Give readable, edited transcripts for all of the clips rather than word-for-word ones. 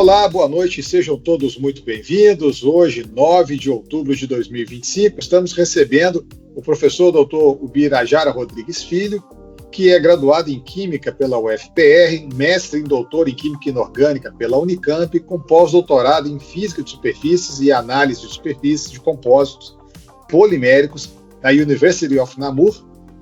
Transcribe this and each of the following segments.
Olá, boa noite, sejam todos muito bem-vindos. Hoje, 9 de outubro de 2025, estamos recebendo o professor Dr. Ubirajara Rodrigues Filho, que é graduado em Química pela UFPR, mestre e doutor em Química Inorgânica pela Unicamp, com pós-doutorado em Física de Superfícies e Análise de Superfícies de Compósitos Poliméricos na University of Namur.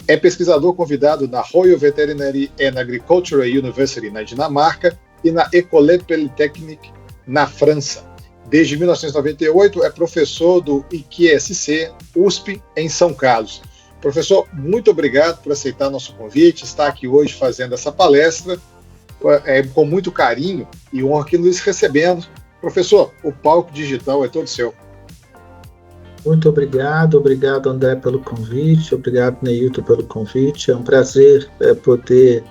É pesquisador convidado na Royal Veterinary and Agricultural University, na Dinamarca, e na École Polytechnique, na França. Desde 1998, é professor do IQSC USP, em São Carlos. Professor, muito obrigado por aceitar nosso convite, estar aqui hoje fazendo essa palestra, com muito carinho e honra que nos recebendo. Professor, o palco digital é todo seu. Muito obrigado André pelo convite, obrigado Neilton pelo convite, é um prazer poder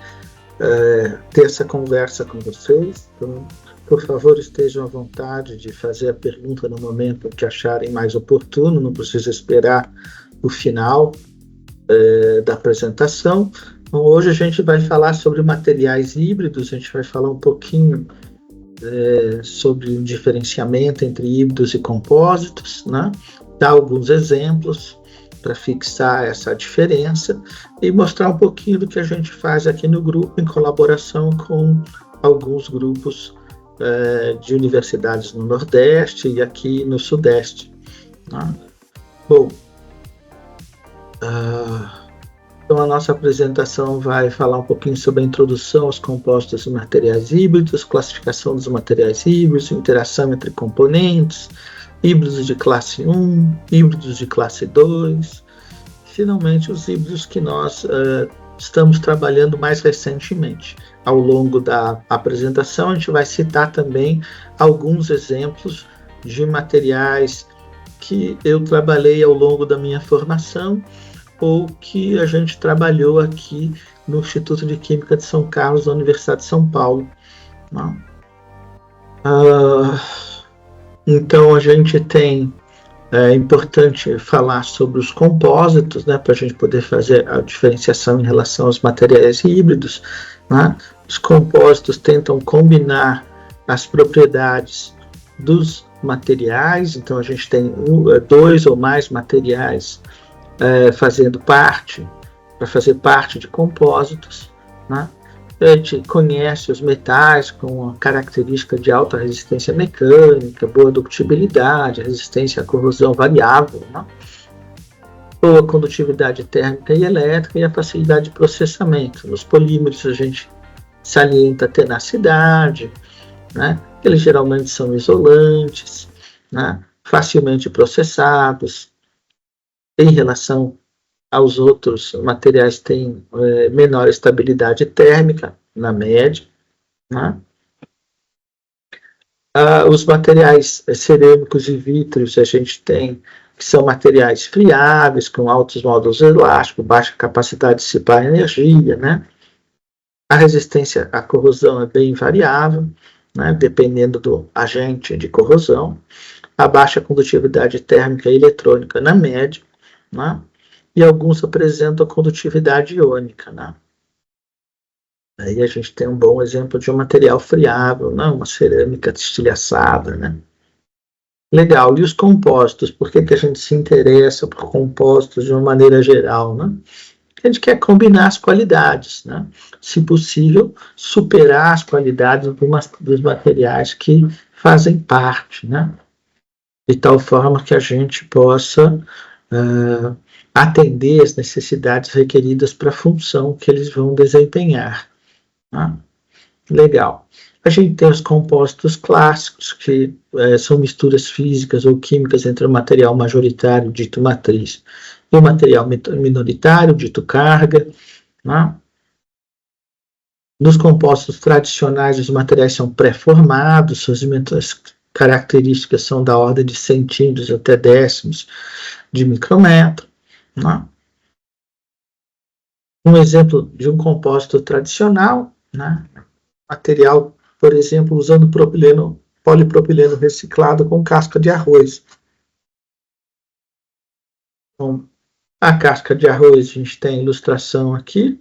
ter essa conversa com vocês. Então, por favor, estejam à vontade de fazer a pergunta no momento que acharem mais oportuno, não precisa esperar o final da apresentação. Então, hoje a gente vai falar sobre materiais híbridos, a gente vai falar um pouquinho sobre o diferenciamento entre híbridos e compósitos, né? Dar alguns exemplos para fixar essa diferença e mostrar um pouquinho do que a gente faz aqui no grupo em colaboração com alguns grupos de universidades no Nordeste e aqui no Sudeste. Né? Bom, então a nossa apresentação vai falar um pouquinho sobre a introdução aos compostos e materiais híbridos, classificação dos materiais híbridos, interação entre componentes, híbridos de classe 1, híbridos de classe 2, finalmente os híbridos que nós estamos trabalhando mais recentemente. Ao longo da apresentação, a gente vai citar também alguns exemplos de materiais que eu trabalhei ao longo da minha formação ou que a gente trabalhou aqui no Instituto de Química de São Carlos, da Universidade de São Paulo. Então, a gente tem, é importante falar sobre os compósitos, né, para a gente poder fazer a diferenciação em relação aos materiais híbridos. Né? Os compósitos tentam combinar as propriedades dos materiais, então a gente tem dois ou mais materiais fazendo parte, para fazer parte de compósitos. Né? A gente conhece os metais com a característica de alta resistência mecânica, boa ductibilidade, resistência à corrosão variável, né? Boa condutividade térmica e elétrica e a facilidade de processamento. Nos polímeros a gente salienta a tenacidade, né? Eles geralmente são isolantes, né? Facilmente processados. Em relação aos outros materiais, têm menor estabilidade térmica, na média. Né? Os materiais cerâmicos e vítreos a gente tem, que são materiais friáveis, com altos módulos elásticos, baixa capacidade de dissipar energia. Né? A resistência à corrosão é bem variável, né? Dependendo do agente de corrosão. A baixa condutividade térmica e eletrônica na média. Né? E alguns apresentam condutividade iônica. Né? Aí a gente tem um bom exemplo de um material friável, né? Uma cerâmica estilhaçada. Né? Legal, e os compósitos? Por que a gente se interessa por compósitos de uma maneira geral? Né? A gente quer combinar as qualidades, né? Se possível, superar as qualidades dos materiais que fazem parte, né? De tal forma que a gente possa atender as necessidades requeridas para a função que eles vão desempenhar. Tá? Legal. A gente tem os compostos clássicos, que são misturas físicas ou químicas entre o material majoritário, dito matriz, e o material minoritário, dito carga. Tá? Nos compostos tradicionais, os materiais são pré-formados, suas características são da ordem de centímetros até décimos de micrômetro. Né? Um exemplo de um compósito tradicional, né? Material, por exemplo, usando polipropileno reciclado com casca de arroz. Então, a casca de arroz, a gente tem a ilustração aqui.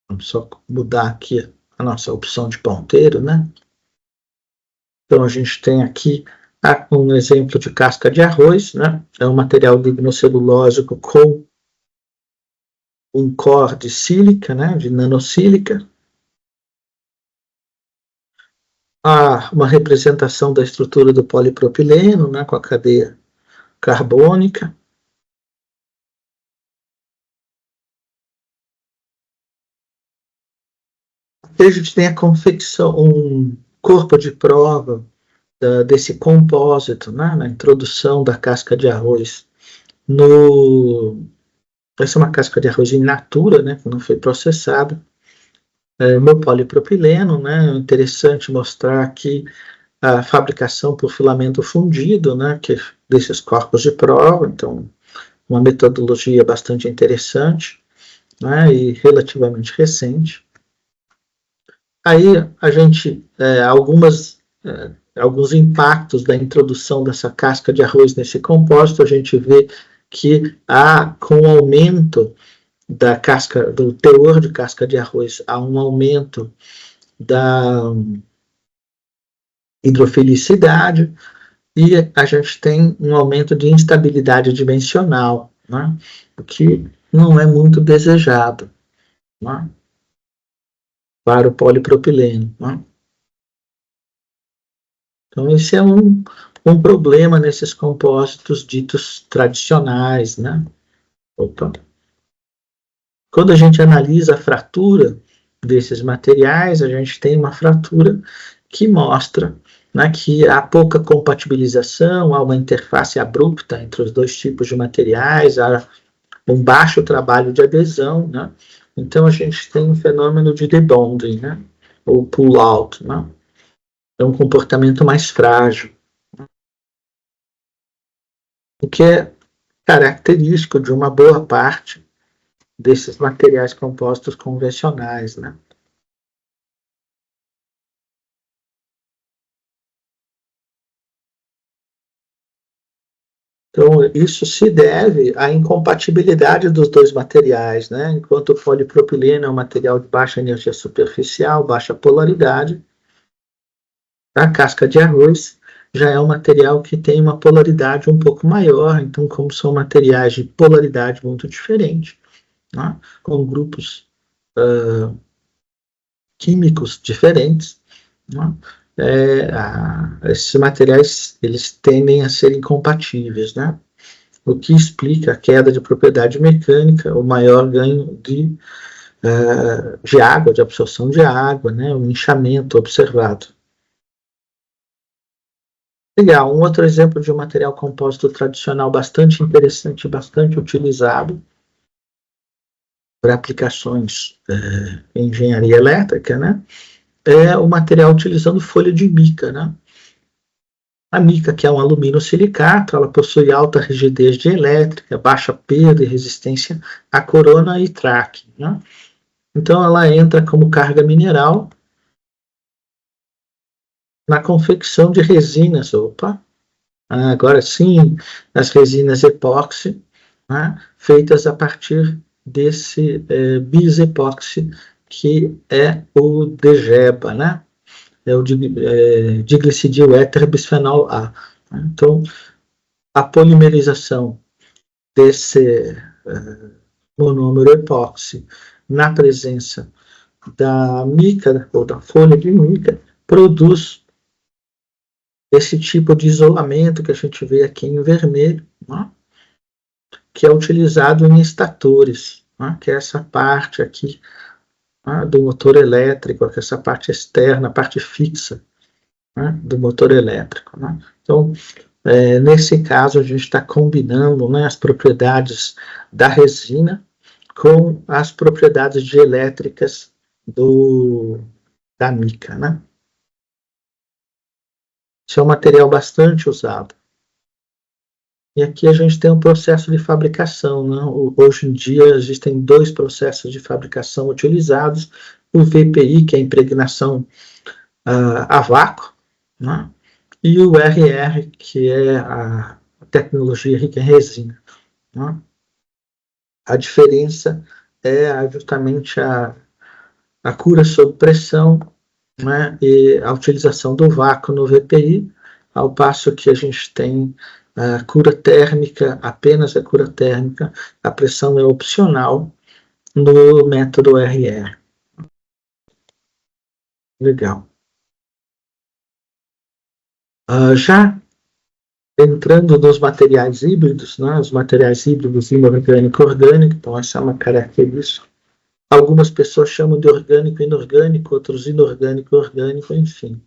Vamos só mudar aqui a nossa opção de ponteiro, né? Então, a gente tem aqui um exemplo de casca de arroz, né? É um material lignocelulósico com um core de sílica, né? De nanosílica. Uma representação da estrutura do polipropileno, né? Com a cadeia carbônica. A gente tem a confecção, um corpo de prova desse compósito, né? Na introdução da casca de arroz essa é uma casca de arroz in natura, né, que não foi processada, no polipropileno, né, é interessante mostrar aqui a fabricação por filamento fundido, né, desses corpos de prova, então uma metodologia bastante interessante, né, e relativamente recente. Aí a gente, alguns impactos da introdução dessa casca de arroz nesse compósito, a gente vê que com o aumento do teor de casca de arroz, há um aumento da hidrofilicidade e a gente tem um aumento de instabilidade dimensional, né? O que não é muito desejado, né? Para o polipropileno, né? Então, esse é um problema nesses compósitos ditos tradicionais, né? Opa. Quando a gente analisa a fratura desses materiais, a gente tem uma fratura que mostra, né, que há pouca compatibilização, há uma interface abrupta entre os dois tipos de materiais, há um baixo trabalho de adesão, né? Então a gente tem um fenômeno de debonding, né? Ou pull-out, né? É um comportamento mais frágil, o que é característico de uma boa parte desses materiais compostos convencionais, né? Então, isso se deve à incompatibilidade dos dois materiais, né? Enquanto o polipropileno é um material de baixa energia superficial, baixa polaridade, a casca de arroz já é um material que tem uma polaridade um pouco maior, então, como são materiais de polaridade muito diferente, né? Com grupos químicos diferentes, né? Esses materiais eles tendem a ser incompatíveis, né? O que explica a queda de propriedade mecânica, o maior ganho de água, de absorção de água, né? O inchamento observado. Legal, um outro exemplo de um material compósito tradicional bastante interessante, bastante utilizado para aplicações em engenharia elétrica, né? É o material utilizando folha de mica, né? A mica, que é um alumínio silicato, ela possui alta rigidez dielétrica, baixa perda e resistência à corona e traque, né? Então, ela entra como carga mineral na confecção de resinas. Agora sim, as resinas epóxi, né? Feitas a partir desse bis-epóxi, que é o DGEBA, né? É o diglicidil éter bisfenol A. Então, a polimerização desse monômero epóxi na presença da mica ou da folha de mica produz esse tipo de isolamento que a gente vê aqui em vermelho, né? Que é utilizado em estatores, né? Que é essa parte aqui, né? Do motor elétrico, que é essa parte externa, a parte fixa, né? Do motor elétrico, né? Então, nesse caso, a gente está combinando, né, as propriedades da resina com as propriedades dielétricas da mica, né? Isso é um material bastante usado. E aqui a gente tem um processo de fabricação, né? Hoje em dia existem dois processos de fabricação utilizados, o VPI, que é a impregnação a vácuo, né? E o RR, que é a tecnologia rica em resina, né? A diferença é justamente a cura sob pressão né, e a utilização do vácuo no VPI, ao passo que a gente tem a cura térmica, apenas a cura térmica, a pressão é opcional no método RR. Legal. Já entrando nos materiais híbridos, né, os materiais híbridos inorgânico e orgânico, então essa é uma característica. Algumas pessoas chamam de orgânico e inorgânico, outros inorgânico e orgânico, enfim,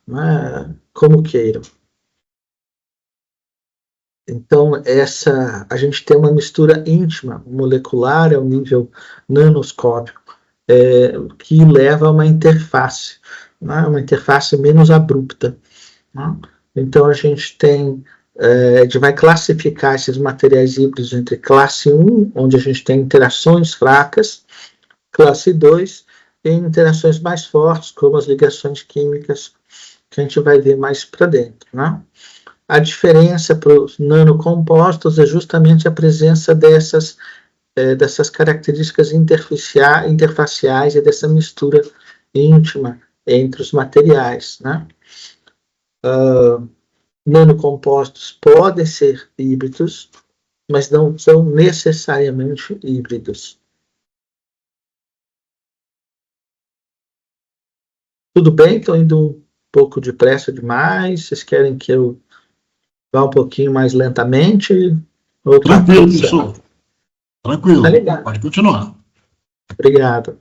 né, como queiram. Então, a gente tem uma mistura íntima, molecular, ao nível nanoscópico, que leva a uma interface, né, uma interface menos abrupta. Né? Então, a gente vai classificar esses materiais híbridos entre classe 1, onde a gente tem interações fracas, classe 2, e interações mais fortes, como as ligações químicas, que a gente vai ver mais para dentro. Né? A diferença para os nanocompostos é justamente a presença dessas características interfaciais e dessa mistura íntima entre os materiais. Né? Nanocompostos podem ser híbridos, mas não são necessariamente híbridos. Tudo bem? Estou indo um pouco depressa demais. Vocês querem que eu vá um pouquinho mais lentamente? Ou tá Tranquilo, tudo professor. certo? Tranquilo. Tá legal. Pode continuar. Obrigado.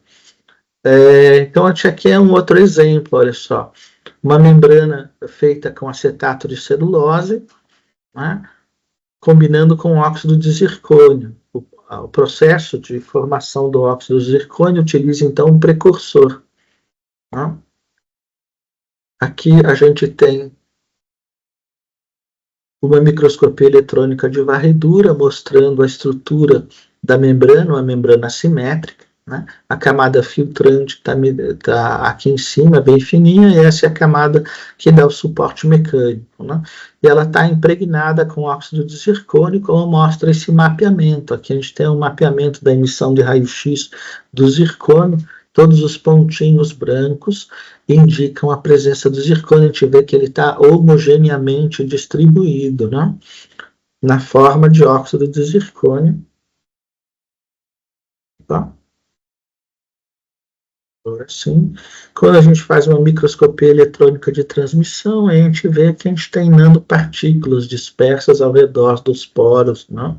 Então, aqui é um outro exemplo, olha só. Uma membrana feita com acetato de celulose, né, combinando com óxido de zircônio. O processo de formação do óxido de zircônio utiliza, então, um precursor. Né? Aqui a gente tem uma microscopia eletrônica de varredura mostrando a estrutura da membrana, uma membrana assimétrica. Né? A camada filtrante está aqui em cima, bem fininha, e essa é a camada que dá o suporte mecânico. Né? E ela está impregnada com óxido de zircônio, como mostra esse mapeamento. Aqui a gente tem um mapeamento da emissão de raio-x do zircônio, todos os pontinhos brancos indicam a presença do zircônio. A gente vê que ele está homogeneamente distribuído, né? Na forma de óxido de zircônio. Tá? Agora sim. Quando a gente faz uma microscopia eletrônica de transmissão, a gente vê que a gente está nanopartículas dispersas ao redor dos poros. Né?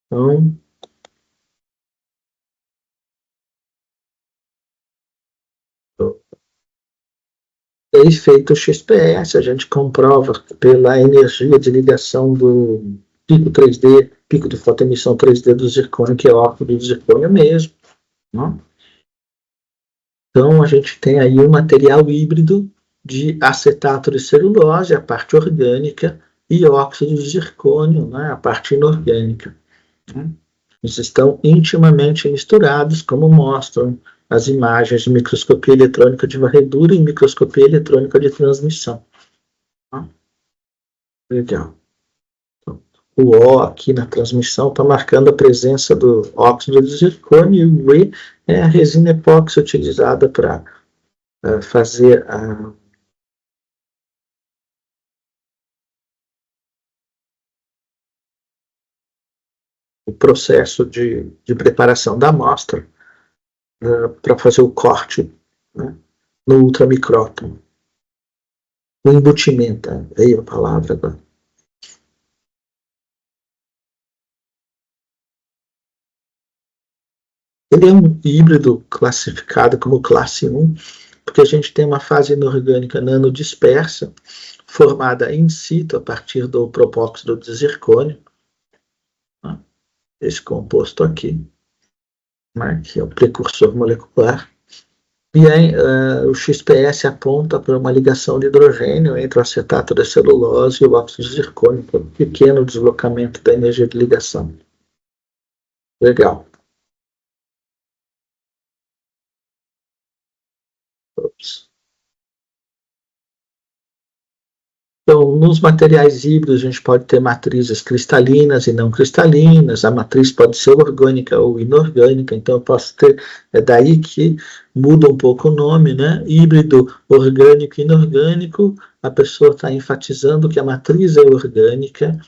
Então, é feito o XPS, a gente comprova pela energia de ligação do pico 3D, pico de fotoemissão 3D do zircônio, que é óxido de zircônio mesmo. Né? Então, a gente tem aí um material híbrido de acetato de celulose, a parte orgânica, e óxido de zircônio, né, a parte inorgânica. Né? Eles estão intimamente misturados, como mostram as imagens de microscopia eletrônica de varredura e microscopia eletrônica de transmissão. Tá? Legal. O O aqui na transmissão está marcando a presença do óxido de zircônio, e o E é a resina epóxi utilizada para fazer o processo de preparação da amostra para fazer o corte, né, no ultramicrótomo. O embutimento, veio a palavra agora. Ele é um híbrido classificado como classe 1, porque a gente tem uma fase inorgânica nanodispersa, formada in situ a partir do propóxito de zircônio, né? Esse composto aqui, né, que é o precursor molecular. E aí, o XPS aponta para uma ligação de hidrogênio entre o acetato de celulose e o óxido de zircônio, para um pequeno deslocamento da energia de ligação. Legal. Ops. Então, nos materiais híbridos, a gente pode ter matrizes cristalinas e não cristalinas, a matriz pode ser orgânica ou inorgânica, então eu posso ter, é daí que muda um pouco o nome, né? Híbrido orgânico e inorgânico, a pessoa está enfatizando que a matriz é orgânica,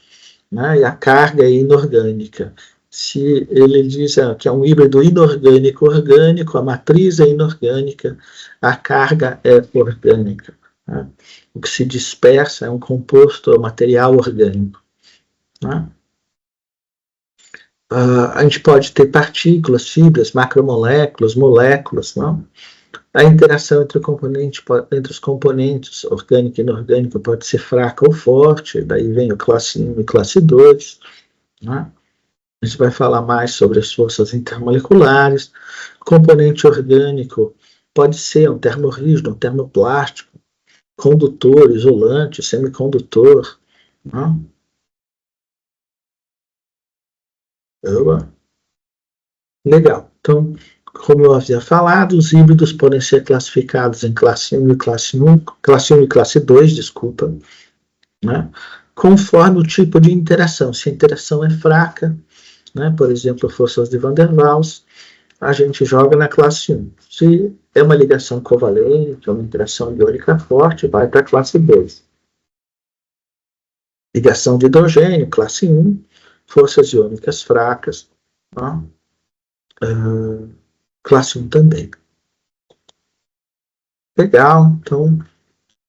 né? E a carga é inorgânica. Se ele diz que é um híbrido inorgânico-orgânico, a matriz é inorgânica, a carga é orgânica. Né? O que se dispersa é um composto, material orgânico. Né? A gente pode ter partículas, fibras, macromoléculas, moléculas. Não? A interação entre os componentes orgânico e inorgânico pode ser fraca ou forte, daí vem o classe 1 e classe 2. Né? A gente vai falar mais sobre as forças intermoleculares. O componente orgânico pode ser um termorrígido, um termoplástico, condutor, isolante, semicondutor. Né? Legal. Então, como eu havia falado, os híbridos podem ser classificados em classe 1 e classe 1, classe 1 e classe 2, desculpa, né? Conforme o tipo de interação. Se a interação é fraca, né, por exemplo, forças de Van der Waals, a gente joga na classe 1. Se é uma ligação covalente, uma interação iônica forte, vai para a classe 2. Ligação de hidrogênio, classe 1. Forças iônicas fracas, né? Classe 1 também. Legal, então,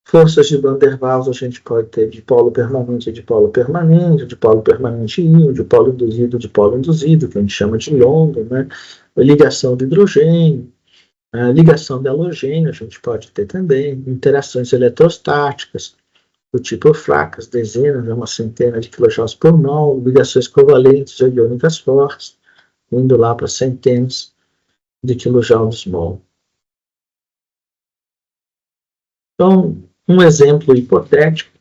forças de Van der Waals a gente pode ter dipolo permanente e dipolo permanente íon, dipolo induzido, que a gente chama de London, né? Ligação de hidrogênio, ligação de halogênio a gente pode ter também, interações eletrostáticas, do tipo fracas, dezenas, uma centena de quilojoules por mol, ligações covalentes ou iônicas fortes, indo lá para centenas de quilojoules mol. Então, um exemplo hipotético,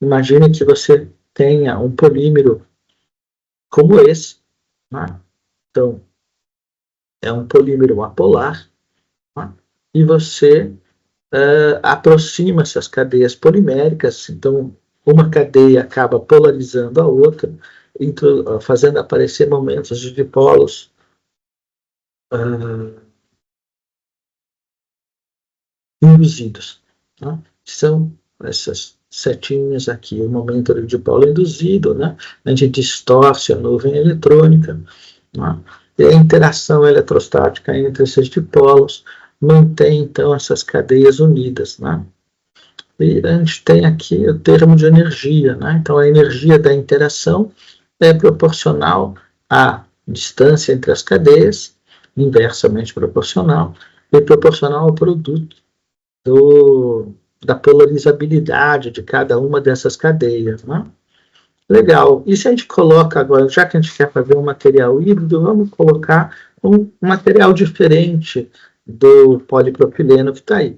imagine que você tenha um polímero como esse, né? Então, é um polímero apolar, né? E você aproxima essas cadeias poliméricas, então uma cadeia acaba polarizando a outra, fazendo aparecer momentos de dipolos induzidos. Né? São essas setinhas aqui, o momento de dipolo induzido, né? A gente distorce a nuvem eletrônica, né? E a interação eletrostática entre esses dipolos mantém, então, essas cadeias unidas, né? E a gente tem aqui o termo de energia, né? Então, a energia da interação é proporcional à distância entre as cadeias, inversamente proporcional, e proporcional ao produto da polarizabilidade de cada uma dessas cadeias, né? Legal. E se a gente coloca agora, já que a gente quer fazer um material híbrido, vamos colocar um material diferente do polipropileno que está aí.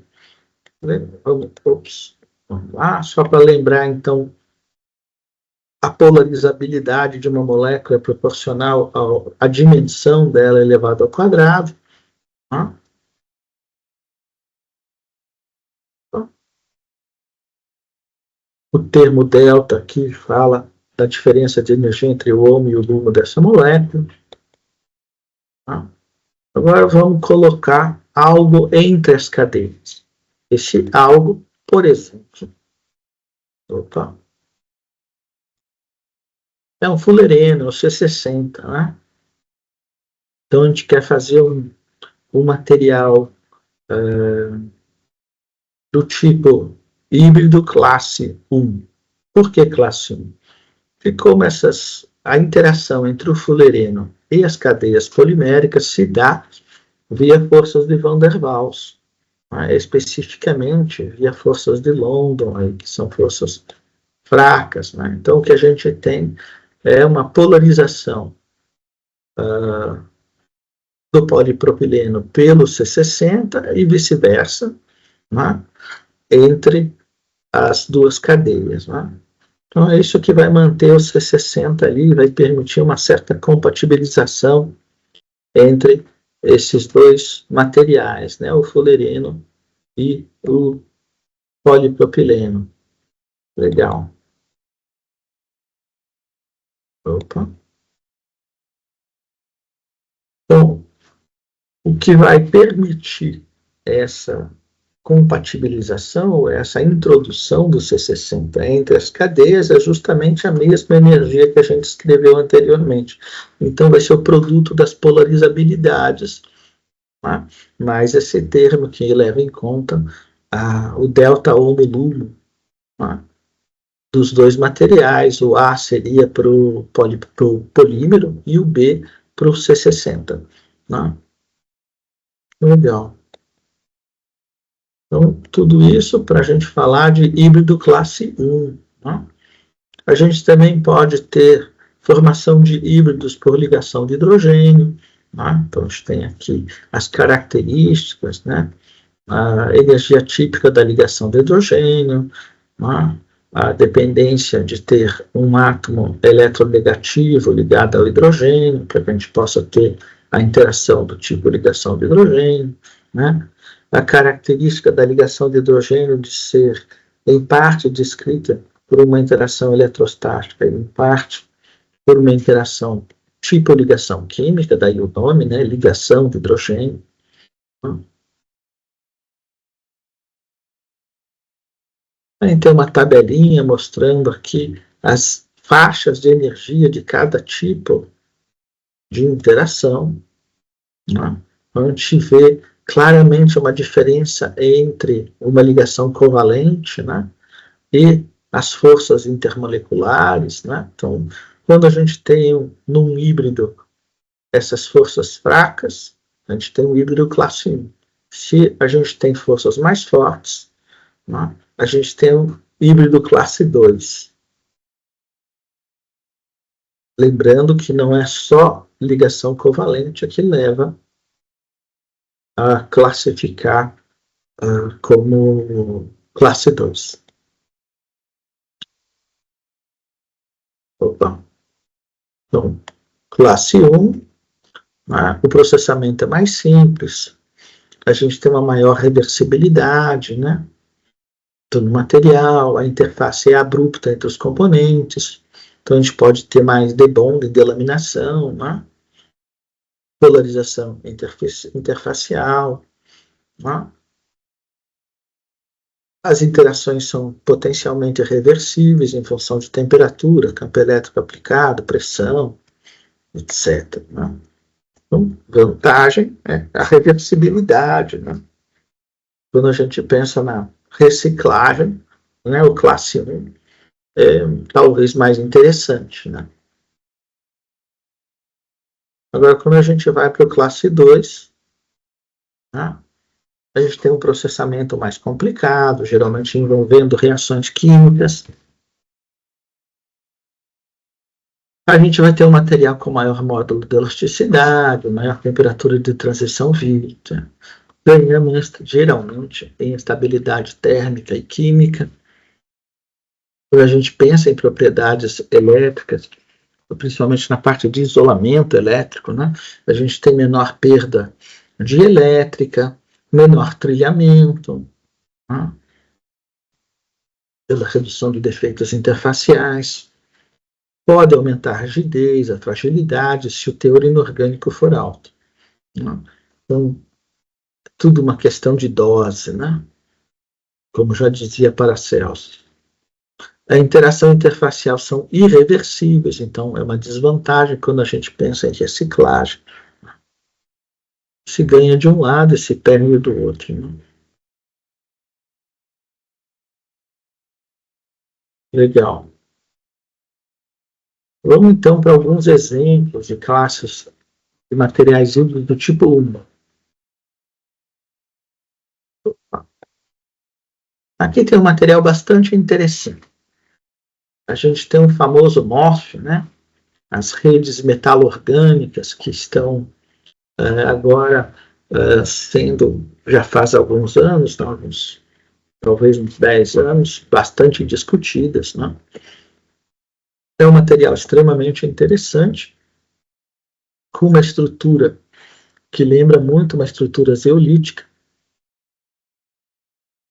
Vamos lá, só para lembrar, então, a polarizabilidade de uma molécula é proporcional à dimensão dela elevada ao quadrado. Né? O termo delta aqui fala da diferença de energia entre o ohmo e o lumo dessa molécula. Tá? Agora vamos colocar algo entre as cadeias. Esse algo, por exemplo, é um fulereno, o C60. Né? Então a gente quer fazer um material do tipo híbrido classe 1. Por que classe 1? Porque como a interação entre o fulereno e as cadeias poliméricas se dá via forças de Van der Waals, né? Especificamente via forças de London, aí, que são forças fracas. Né? Então, o que a gente tem é uma polarização do polipropileno pelo C60 e vice-versa, né? Entre as duas cadeias. Né? Então, é isso que vai manter o C60 ali, vai permitir uma certa compatibilização entre esses dois materiais, né? O fulereno e o polipropileno. Legal. Opa. Então, o que vai permitir essa compatibilização, essa introdução do C60 entre as cadeias é justamente a mesma energia que a gente escreveu anteriormente. Então, vai ser o produto das polarizabilidades, tá? Mais esse termo que leva em conta o delta ohmo lumo, tá? Dos dois materiais. O A seria para o polímero e o B para o C60. Tá? Legal. Então, tudo isso para a gente falar de híbrido classe 1. Né? A gente também pode ter formação de híbridos por ligação de hidrogênio. Né? Então, a gente tem aqui as características, né? A energia típica da ligação de hidrogênio, né? A dependência de ter um átomo eletronegativo ligado ao hidrogênio, para que a gente possa ter a interação do tipo ligação de hidrogênio, né? A característica da ligação de hidrogênio de ser, em parte, descrita por uma interação eletrostática, em parte por uma interação tipo ligação química, daí o nome, né? Ligação de hidrogênio. A gente tem uma tabelinha mostrando aqui as faixas de energia de cada tipo de interação. Né? A gente vê claramente uma diferença entre uma ligação covalente, né? E as forças intermoleculares. Né? Então, quando a gente tem num híbrido essas forças fracas, a gente tem um híbrido classe 1. Se a gente tem forças mais fortes, né? A gente tem um híbrido classe 2. Lembrando que não é só ligação covalente que leva a classificar como classe 2. Opa. Então, classe 1, né? O processamento é mais simples, a gente tem uma maior reversibilidade, né? Do material, a interface é abrupta entre os componentes, então a gente pode ter mais debond e delaminação, né? Polarização interfacial, né? As interações são potencialmente reversíveis em função de temperatura, campo elétrico aplicado, pressão, etc. Né? Então, vantagem é a reversibilidade. Né? Quando a gente pensa na reciclagem, né, o classe 1 é talvez mais interessante. Né? Agora, quando a gente vai para o classe 2, né, a gente tem um processamento mais complicado, geralmente envolvendo reações químicas. A gente vai ter um material com maior módulo de elasticidade, maior temperatura de transição vítrea. Ganhamos geralmente em estabilidade térmica e química. Quando a gente pensa em propriedades elétricas, principalmente na parte de isolamento elétrico, né, a gente tem menor perda de elétrica, menor trilhamento, né, pela redução de defeitos interfaciais. Pode aumentar a rigidez, a fragilidade, se o teor inorgânico for alto. Né? Então, tudo uma questão de dose, né? Como já dizia Paracelsus. A interação interfacial são irreversíveis, então é uma desvantagem quando a gente pensa em reciclagem. Se ganha de um lado e se perde do outro. Né? Legal. Vamos então para alguns exemplos de classes de materiais híbridos do tipo 1. Aqui tem um material bastante interessante. A gente tem um famoso MOF, né? As redes metalorgânicas que estão agora sendo, já faz alguns anos, talvez uns 10 anos, bastante discutidas. Né? É um material extremamente interessante, com uma estrutura que lembra muito uma estrutura zeolítica.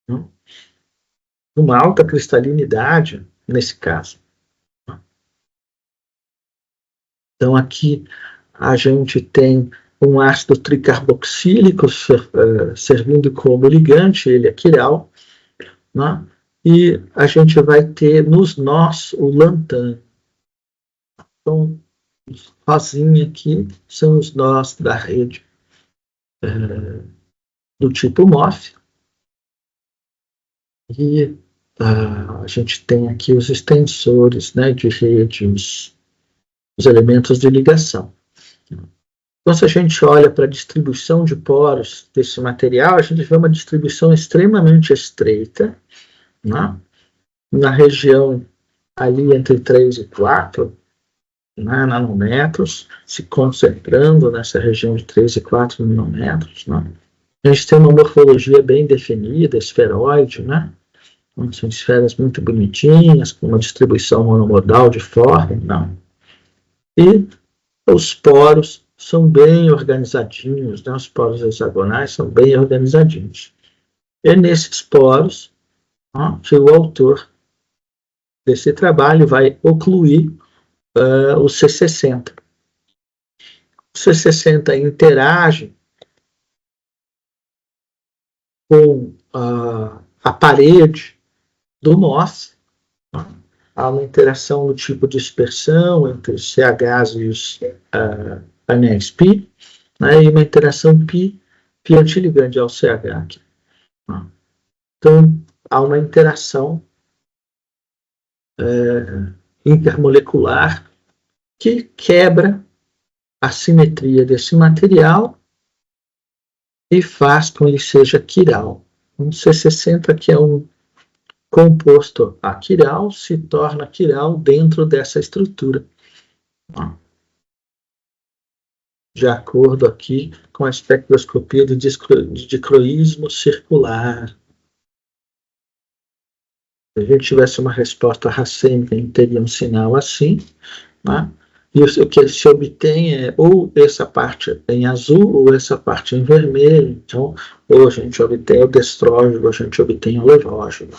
Né? uma alta cristalinidade nesse caso. Então, aqui a gente tem um ácido tricarboxílico servindo como ligante, ele é quiral, né? E a gente vai ter nos nós o lantano. Então, rosinha aqui são os nós da rede do tipo MOF. E a gente tem aqui os extensores, né, de rede, os elementos de ligação. Então, se a gente olha para a distribuição de poros desse material, a gente vê uma distribuição extremamente estreita, né? Na região ali entre 3 e 4 nanômetros, se concentrando nessa região de 3 e 4 nanômetros. Né? A gente tem uma morfologia bem definida, esferoide, né? Então, são esferas muito bonitinhas, com uma distribuição monomodal de forma. Não. E os poros são bem organizadinhos, né? Os poros hexagonais são bem organizadinhos. E nesses poros, que o autor desse trabalho vai ocluir o C60. O C60 interage com a parede do MOF. Há uma interação do tipo de dispersão entre os CHs e os anéis π, né, e uma interação π antiligande ao CH aqui. Então, há uma interação intermolecular que quebra a simetria desse material e faz com que ele seja quiral. Um C60, que é um composto aquiral, se torna quiral dentro dessa estrutura. De acordo aqui com a espectroscopia de dicroísmo circular. Se a gente tivesse uma resposta racêmica, a gente teria um sinal assim, né? E o que se obtém é ou essa parte em azul ou essa parte em vermelho. Então, ou a gente obtém o destrógeno, ou a gente obtém o levógeno.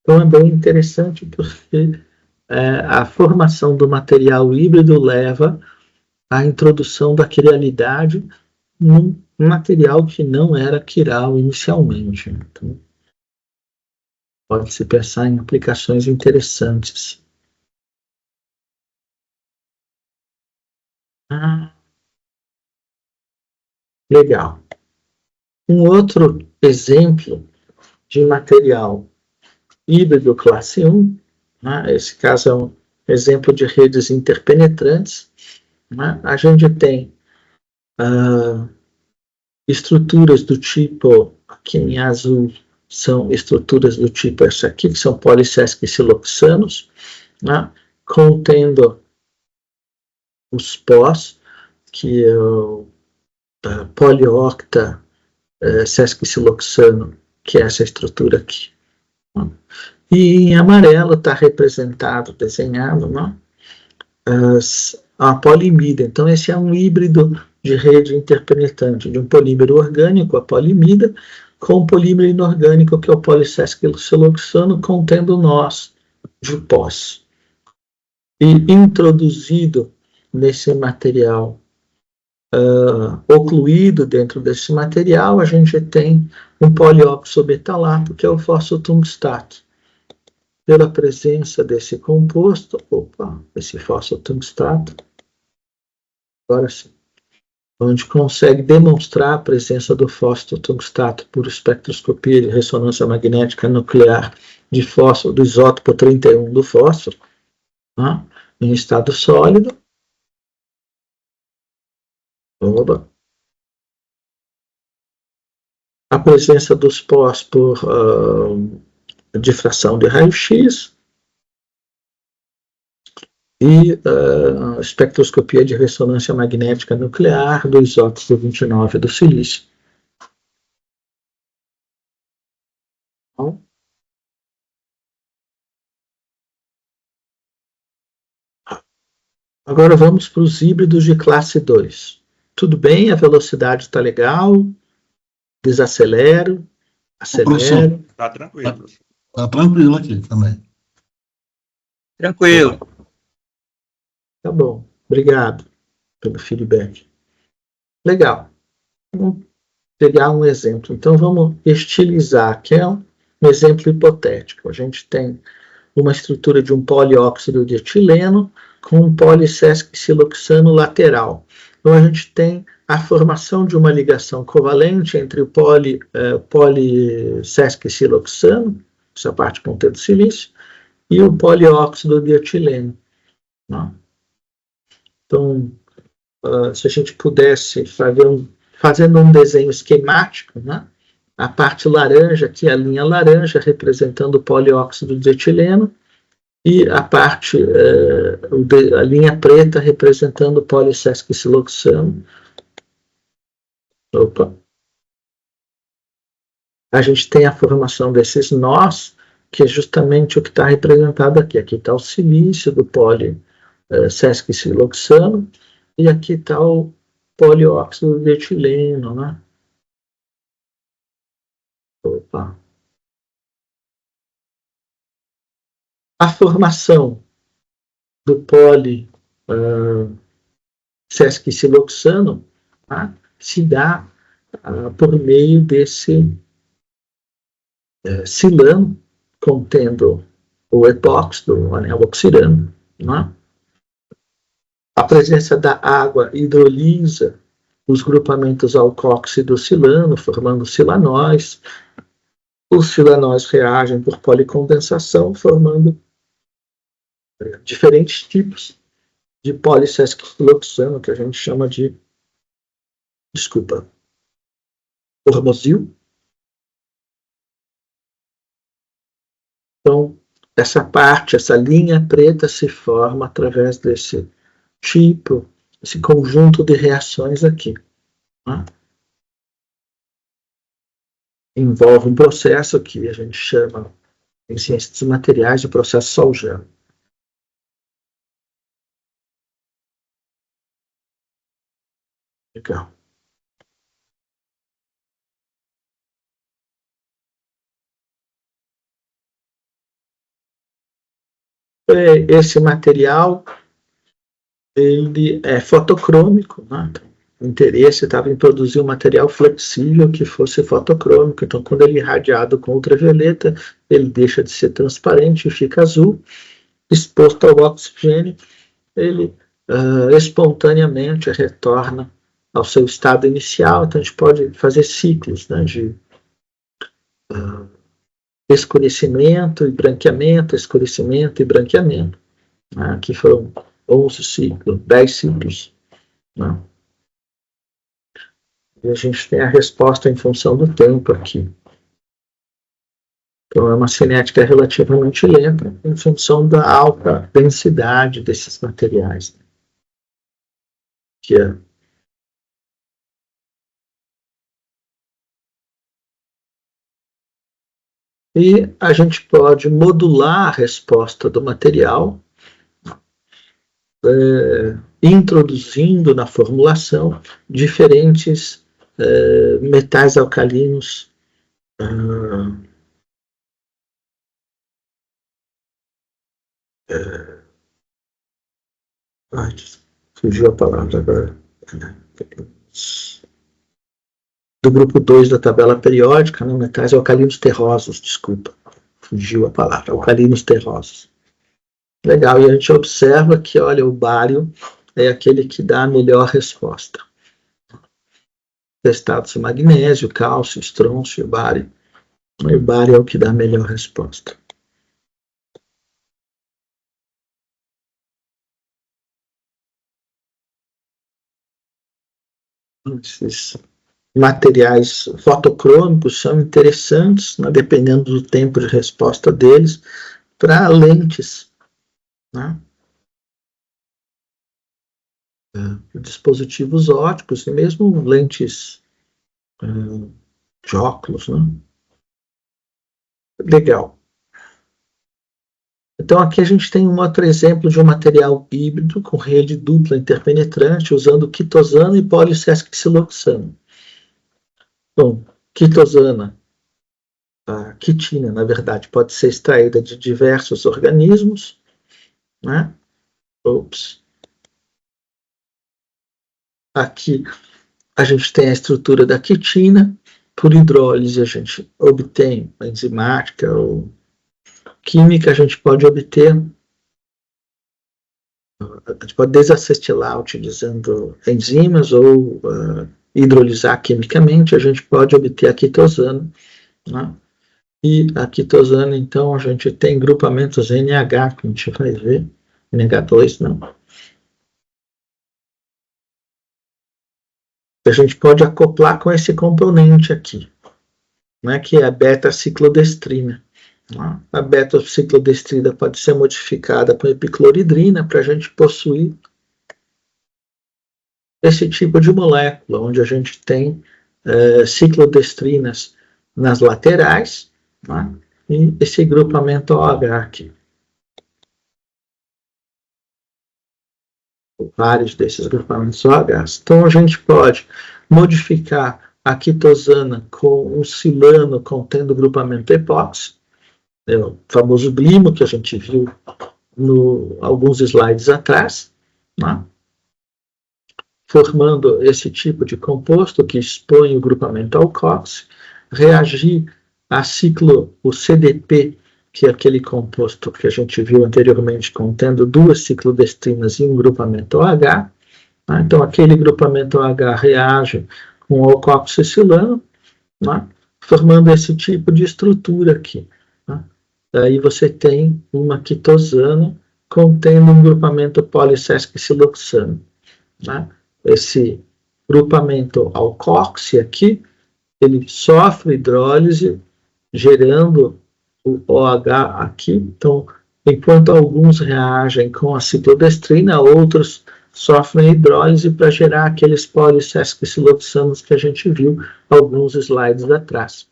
Então, é bem interessante porque a formação do material híbrido leva à introdução da quiralidade num material que não era quiral inicialmente. Então, pode-se pensar em aplicações interessantes. Legal. Um outro exemplo de material híbrido classe 1, né? Esse caso é um exemplo de redes interpenetrantes. Né? A gente tem estruturas do tipo, aqui em azul, são estruturas do tipo essa aqui, que são polissesquiciloxanos, né? Contendo os pós, que é o poliocta sesquiciloxano, que é essa estrutura aqui. E em amarelo está representado, desenhado, né? A polimida. Então, esse é um híbrido de rede interpenetrante de um polímero orgânico, a polimida, com um polímero inorgânico, que é o polissesquiciloxano, contendo nós de pós. E introduzido nesse material, ocluído dentro desse material, a gente tem um polióxido-betalato, que é o fosfotungstato. Pela presença desse composto, esse fosfotungstato, agora sim, onde consegue demonstrar a presença do fosfotungstato por espectroscopia de ressonância magnética nuclear de fósforo, do isótopo 31 do fósforo, né, em estado sólido. A presença dos pós por difração de raio-x e espectroscopia de ressonância magnética nuclear do isótopo 29 do silício. Agora vamos para os híbridos de classe 2. Tudo bem, a velocidade está legal, desacelero, acelero. Está tranquilo, professor. Tá tranquilo aqui também. Tranquilo. Tá bom. Obrigado pelo feedback. Legal. Vamos pegar um exemplo. Então, vamos estilizar, que é um exemplo hipotético. A gente tem uma estrutura de um polióxido de etileno com um polissesquiciloxano lateral. Então, a gente tem a formação de uma ligação covalente entre o polissesquiciloxano, essa parte contendo silício, e o polióxido de etileno. Não? Então, se a gente pudesse fazendo um desenho esquemático, né? A parte laranja, aqui a linha laranja, representando o polióxido de etileno, e a parte, a linha preta, representando o polissesquiciloxano. Opa! A gente tem a formação desses nós, que é justamente o que está representado aqui. Aqui está o silício do polissesquiciloxano, e aqui está o polióxido de etileno, né? Opa. A formação do polissesquiciloxano se dá por meio desse silano contendo o epóxido, o anel oxidano. Né? A presença da água hidrolisa os grupamentos alcóxido-silano, formando silanóis. Os silanóis reagem por policondensação, formando diferentes tipos de polissesquiciloxano, que a gente chama de, hormozil. Então, essa parte, essa linha preta se forma através desse tipo, esse conjunto de reações aqui. Né? Envolve um processo que a gente chama, em ciência dos materiais, de processo Solgel. Legal. Esse material ele é fotocrômico, né? O interesse estava em produzir um material flexível que fosse fotocrômico. Então, quando ele é irradiado com ultravioleta, ele deixa de ser transparente e fica azul. Exposto ao oxigênio, ele espontaneamente retorna ao seu estado inicial. Então, a gente pode fazer ciclos, né, de escurecimento e branqueamento, escurecimento e branqueamento. Aqui foram 11 ciclos, 10 ciclos. Né? E a gente tem a resposta em função do tempo aqui. Então, é uma cinética relativamente lenta, em função da alta densidade desses materiais. Que é e a gente pode modular a resposta do material, introduzindo na formulação diferentes metais alcalinos fugiu a palavra agora. Do grupo 2 da tabela periódica, né, metais alcalinos terrosos, desculpa, fugiu a palavra, alcalinos terrosos. Legal, e a gente observa que, olha, o bário é aquele que dá a melhor resposta. Testados de magnésio, cálcio, estrôncio, bário. E o bário é o que dá a melhor resposta. Esses materiais fotocrômicos são interessantes, né, dependendo do tempo de resposta deles, para lentes, né? Dispositivos ópticos e mesmo lentes de óculos. Né? Legal. Então aqui a gente tem um outro exemplo de um material híbrido com rede dupla interpenetrante usando quitosana e polissesquiciloxano. Bom, quitosana A quitina, na verdade, pode ser extraída de diversos organismos, né? Aqui a gente tem a estrutura da quitina. Por hidrólise a gente obtém enzimática ou química, a gente pode obter, a gente pode desacetilar utilizando enzimas ou hidrolisar quimicamente, a gente pode obter a quitosana, né? E a quitosana, então, a gente tem grupamentos NH, que a gente vai ver, NH2 não. A gente pode acoplar com esse componente aqui, né, que é a beta-ciclodestrina. A beta-ciclodestrina pode ser modificada com epicloridrina para a gente possuir esse tipo de molécula, onde a gente tem ciclodestrinas nas laterais, né, e esse grupamento OH aqui. Vários desses grupamentos OH. Então a gente pode modificar a quitosana com um silano contendo grupamento epóxi, o famoso glimo que a gente viu alguns slides atrás, né? Formando esse tipo de composto que expõe o grupamento alcoxi, reagir a ciclo, o CDP, que é aquele composto que a gente viu anteriormente, contendo duas ciclodestrinas e um grupamento OH. Né? Então, aquele grupamento OH reage com o alcoxicilano, né? Formando esse tipo de estrutura aqui. Né? Daí você tem uma quitosana contendo um grupamento polissesquiciloxano. Né? Esse grupamento alcoxi aqui, ele sofre hidrólise, gerando o OH aqui. Então, enquanto alguns reagem com a ciclodestrina, outros sofrem hidrólise para gerar aqueles polissesquiciloxanos que a gente viu alguns slides atrás.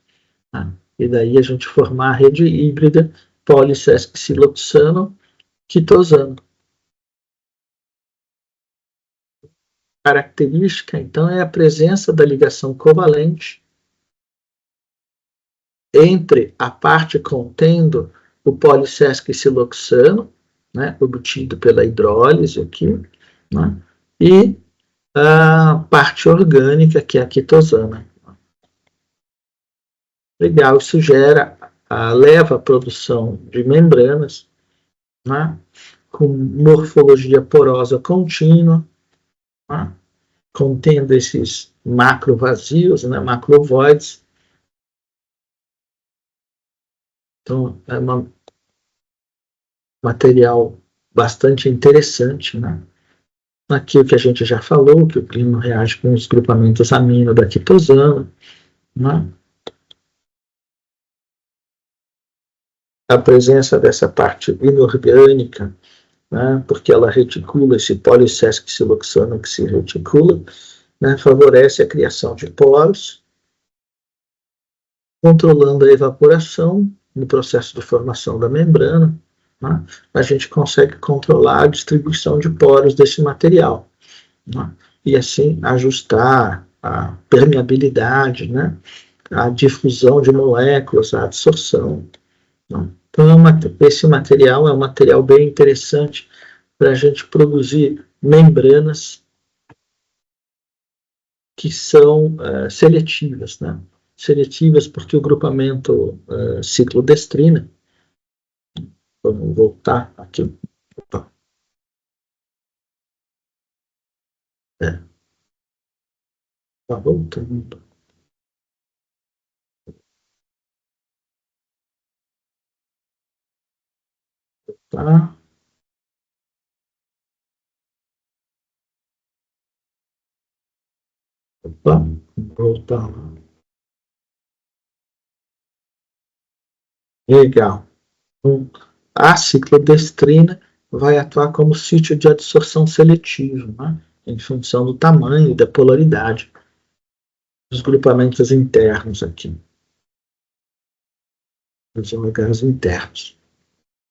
Tá? E daí a gente formar a rede híbrida polissesquiciloxano-quitosano. Característica, então, é a presença da ligação covalente entre a parte contendo o polissesquiciloxano, né, obtido pela hidrólise aqui, né, e a parte orgânica, que é a quitosana. Legal, isso leva à produção de membranas, né, com morfologia porosa contínua, né, contendo esses macrovazios, né, macrovoides. Então, é um material bastante interessante, né? Aqui o que a gente já falou, que o clima reage com os grupamentos amino da quitosana, né? A presença dessa parte inorgânica, né? Porque ela reticula esse polissesquiciloxano que se reticula, né? Favorece a criação de poros, controlando a evaporação no processo de formação da membrana, né? A gente consegue controlar a distribuição de poros desse material, né? E assim ajustar a permeabilidade, né? A difusão de moléculas, a absorção. Né? Então, esse material é um material bem interessante para a gente produzir membranas que são seletivas, né? Seletivas porque o grupamento ciclodestrina, vamos voltar aqui, opa. Tá voltando. Tá. Opa, voltar lá. Legal. Então, a ciclodestrina vai atuar como sítio de adsorção seletivo, né? Em função do tamanho e da polaridade dos grupamentos internos aqui, dos OHs internos.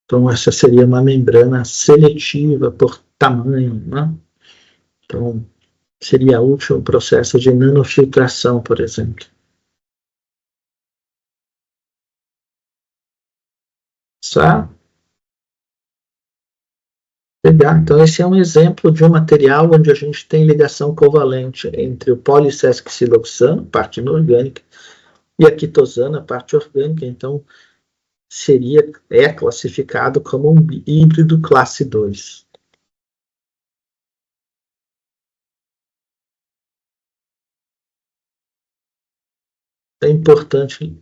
Então, essa seria uma membrana seletiva por tamanho, né? Então, seria útil um processo de nanofiltração, por exemplo. passar. Legal. Então, esse é um exemplo de um material onde a gente tem ligação covalente entre o polissesquiciloxano, parte inorgânica, e a quitosana, parte orgânica. Então, é classificado como um híbrido classe 2. É importante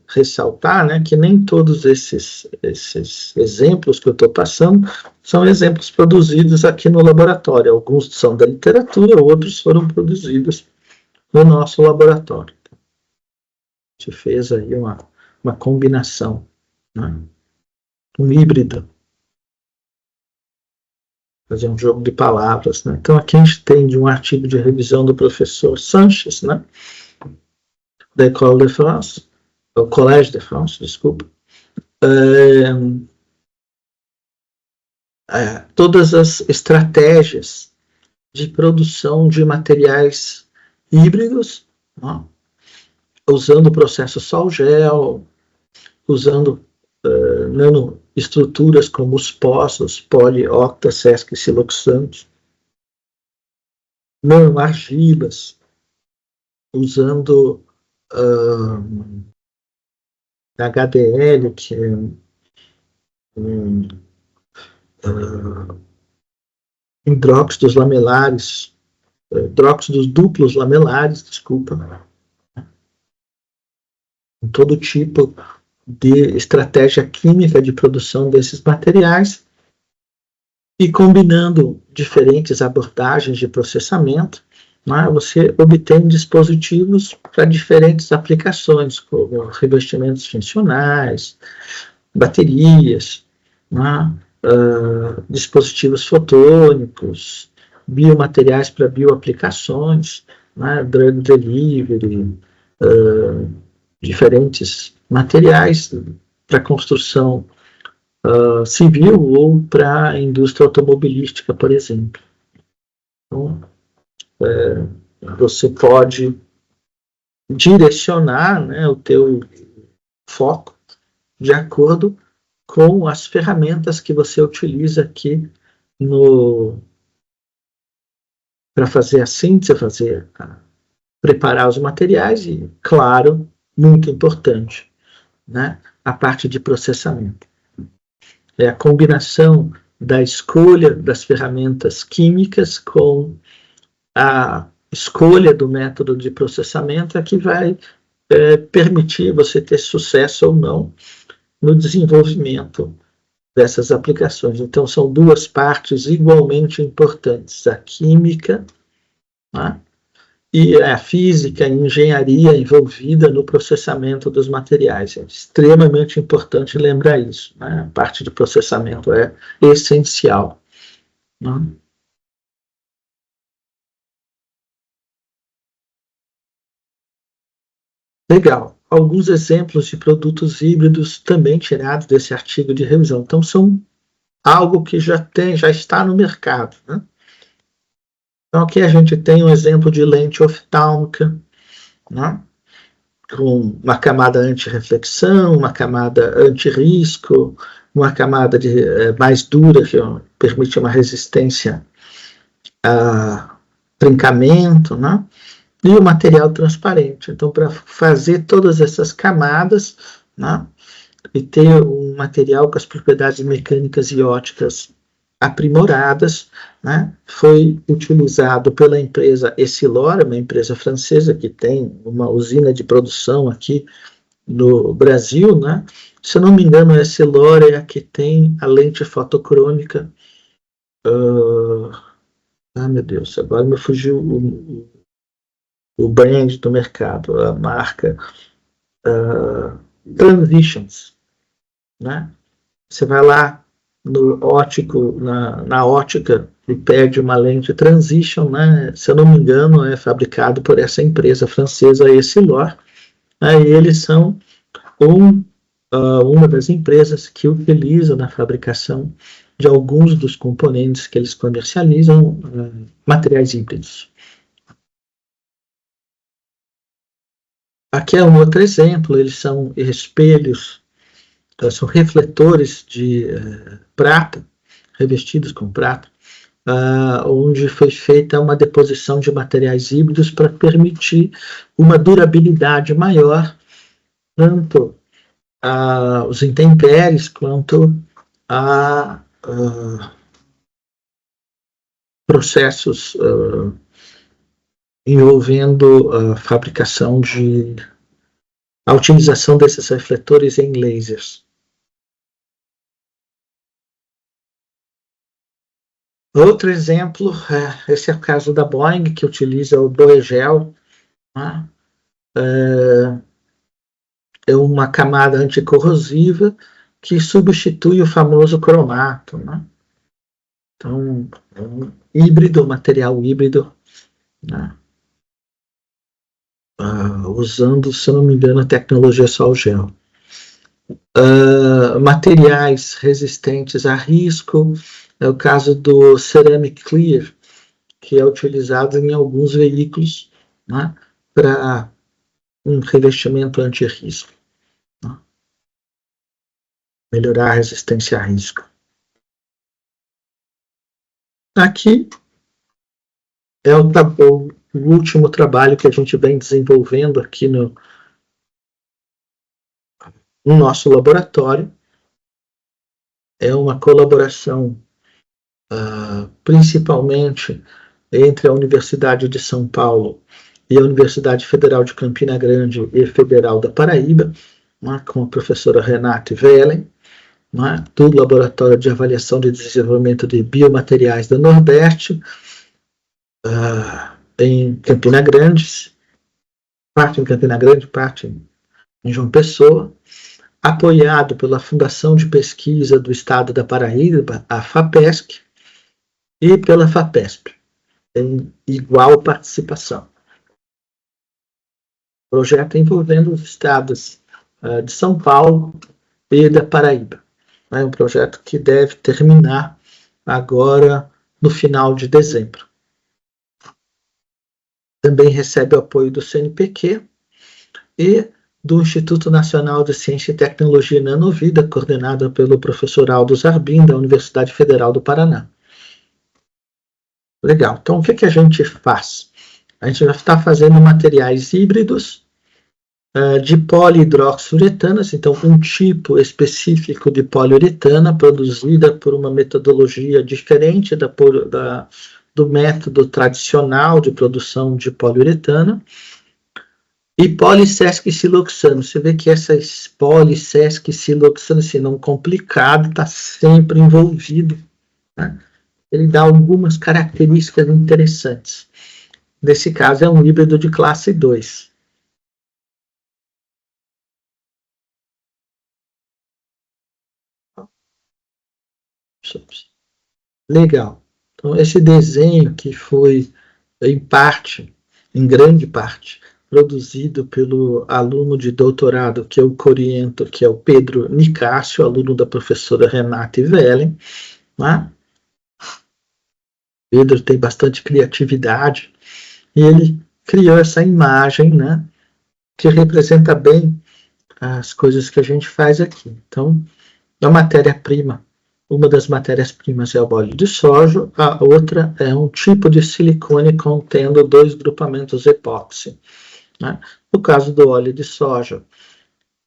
ressaltar, né, que nem todos esses exemplos que eu estou passando são exemplos produzidos aqui no laboratório. Alguns são da literatura, outros foram produzidos no nosso laboratório. A gente fez aí uma combinação, né, um híbrido. Fazer um jogo de palavras, né? Então aqui a gente tem de um artigo de revisão do professor Sanches, né, da École de France, o Collège de France, desculpa, todas as estratégias de produção de materiais híbridos, né, usando o processo sol-gel, usando nanoestruturas como os poços, poliocta-sesquiciloxanos, nanoargilas, usando HDL, que é hidróxidos lamelares, hidróxidos duplos lamelares, desculpa, todo tipo de estratégia química de produção desses materiais e combinando diferentes abordagens de processamento, né, você obtém dispositivos para diferentes aplicações, como revestimentos funcionais, baterias, né, dispositivos fotônicos, biomateriais para bioaplicações, né, drug delivery, diferentes materiais para construção civil ou para a indústria automobilística, por exemplo. Então, você pode direcionar, né, o teu foco de acordo com as ferramentas que você utiliza aqui para fazer a síntese, preparar os materiais e, claro, muito importante, né, a parte de processamento. É a combinação da escolha das ferramentas químicas com a escolha do método de processamento é que vai permitir você ter sucesso ou não no desenvolvimento dessas aplicações. Então, são duas partes igualmente importantes, a química, né, e a física e engenharia envolvida no processamento dos materiais. É extremamente importante lembrar isso, né? A parte de processamento é essencial, né? Legal. Alguns exemplos de produtos híbridos também tirados desse artigo de revisão. Então, são algo que já está no mercado, né? Então, aqui a gente tem um exemplo de lente oftálmica, né, com uma camada anti-reflexão, uma camada anti-risco, uma camada mais dura, que permite uma resistência a trincamento, né, e o material transparente. Então, para fazer todas essas camadas, né, e ter um material com as propriedades mecânicas e ópticas aprimoradas, né, foi utilizado pela empresa Essilor, uma empresa francesa que tem uma usina de produção aqui no Brasil, né? Se eu não me engano, a Essilor é a que tem a lente fotocrônica. Meu Deus, agora me fugiu o brand do mercado, a marca Transitions, né? Você vai lá no óptico, na ótica, e pede uma lente Transition, né? Se eu não me engano, é fabricado por essa empresa francesa Essilor. Né? E eles são uma das empresas que utilizam na fabricação de alguns dos componentes que eles comercializam materiais híbridos. Aqui é um outro exemplo, eles são espelhos são refletores de prata, revestidos com prata, onde foi feita uma deposição de materiais híbridos para permitir uma durabilidade maior, tanto aos intempéries quanto a processos envolvendo a fabricação a utilização desses refletores em lasers. Outro exemplo, esse é o caso da Boeing, que utiliza o Boegel, né? É uma camada anticorrosiva que substitui o famoso cromato, né? Então, é um híbrido, material híbrido, né? Usando, se eu não me engano, a tecnologia Sol-Gel. Materiais resistentes a risco, é o caso do Ceramic Clear, que é utilizado em alguns veículos, né, para um revestimento anti-risco, né? Melhorar a resistência a risco. Aqui é o último trabalho que a gente vem desenvolvendo aqui no nosso laboratório. É uma colaboração principalmente entre a Universidade de São Paulo e a Universidade Federal de Campina Grande e Federal da Paraíba, né, com a professora Renate Velen, né, do Laboratório de Avaliação de Desenvolvimento de Biomateriais do Nordeste, em Campina Grande, parte em Campina Grande, parte em João Pessoa, apoiado pela Fundação de Pesquisa do Estado da Paraíba, a FAPESP, e pela FAPESP, em igual participação. Projeto envolvendo os estados de São Paulo e da Paraíba. É um projeto que deve terminar agora no final de dezembro. Também recebe o apoio do CNPq e do Instituto Nacional de Ciência e Tecnologia Nanovida, coordenado pelo professor Aldo Zarbin, da Universidade Federal do Paraná. Legal. Então, o que a gente faz? A gente já está fazendo materiais híbridos de polihidroxiuretanas, então um tipo específico de poliuretana produzida por uma metodologia diferente do método tradicional de produção de poliuretana, e polissesquiciloxano. Você vê que essa polissesquiciloxano, esse nome complicado, está sempre envolvido, né? Ele dá algumas características interessantes. Nesse caso, é um híbrido de classe 2. Legal. Então, esse desenho que foi, em grande parte, produzido pelo aluno de doutorado que eu oriento, que é o Pedro Nicásio, aluno da professora Renate Velen, né? Pedro tem bastante criatividade e ele criou essa imagem, né, que representa bem as coisas que a gente faz aqui. Então, a matéria-prima, uma das matérias-primas é o óleo de soja, a outra é um tipo de silicone contendo 2 grupamentos epóxi, né? No caso do óleo de soja,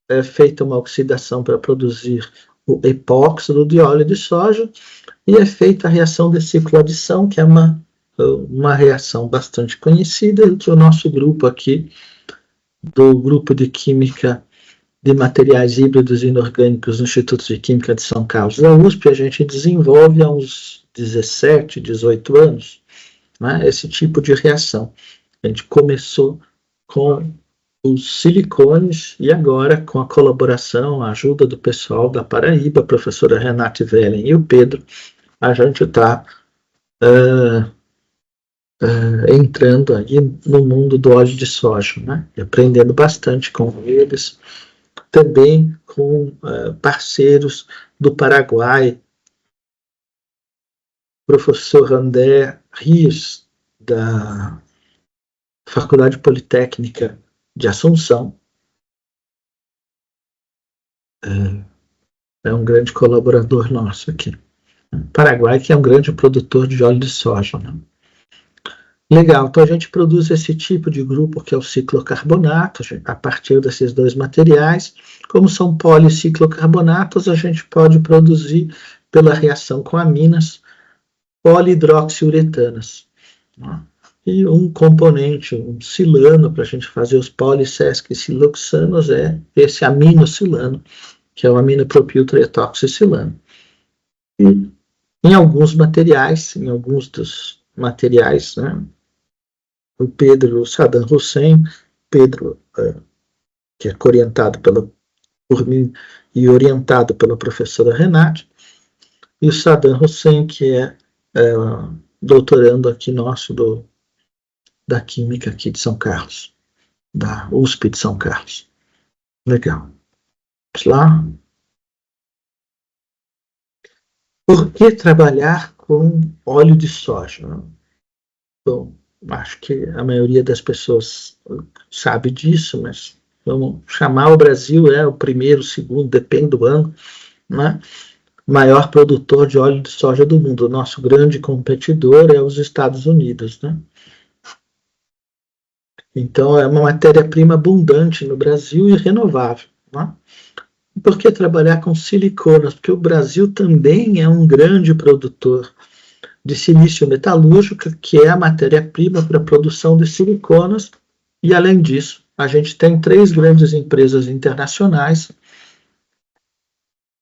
é feita uma oxidação para produzir o epóxido de óleo de soja e é feita a reação de cicloadição, que é uma reação bastante conhecida entre o nosso grupo aqui, do Grupo de Química de Materiais Híbridos Inorgânicos do Instituto de Química de São Carlos da USP. A gente desenvolve há uns 17, 18 anos, né, esse tipo de reação. A gente começou com os silicones e agora, com a colaboração, a ajuda do pessoal da Paraíba, a professora Renate Velen e o Pedro, a gente está entrando aí no mundo do óleo de soja, né? E aprendendo bastante com eles, também com parceiros do Paraguai, professor André Rios, da Faculdade Politécnica de Assunção, é um grande colaborador nosso aqui. Paraguai, que é um grande produtor de óleo de soja, né? Legal, então a gente produz esse tipo de grupo que é o ciclocarbonato, a partir desses dois materiais. Como são policiclocarbonatos, a gente pode produzir, pela reação com aminas, polihidroxiuretanas, né? E um componente, um silano, para a gente fazer os polissesquiciloxanos, é esse aminosilano, que é o aminopropiltretoxicilano. E em alguns materiais, né, o Pedro Saddam Hussein, Pedro, que é orientado por mim e orientado pela professora Renate, e o Saddam Hussein, que é doutorando aqui nosso da Química aqui de São Carlos, da USP de São Carlos. Legal. Vamos lá. Por que trabalhar com óleo de soja? Bom, acho que a maioria das pessoas sabe disso, mas vamos chamar o Brasil, o primeiro, segundo, depende do ano, né? Maior produtor de óleo de soja do mundo. O nosso grande competidor é os Estados Unidos, né? Então, é uma matéria-prima abundante no Brasil e renovável, né? Por que trabalhar com siliconas? Porque o Brasil também é um grande produtor de silício metalúrgico, que é a matéria-prima para a produção de siliconas, e além disso, a gente tem 3 grandes empresas internacionais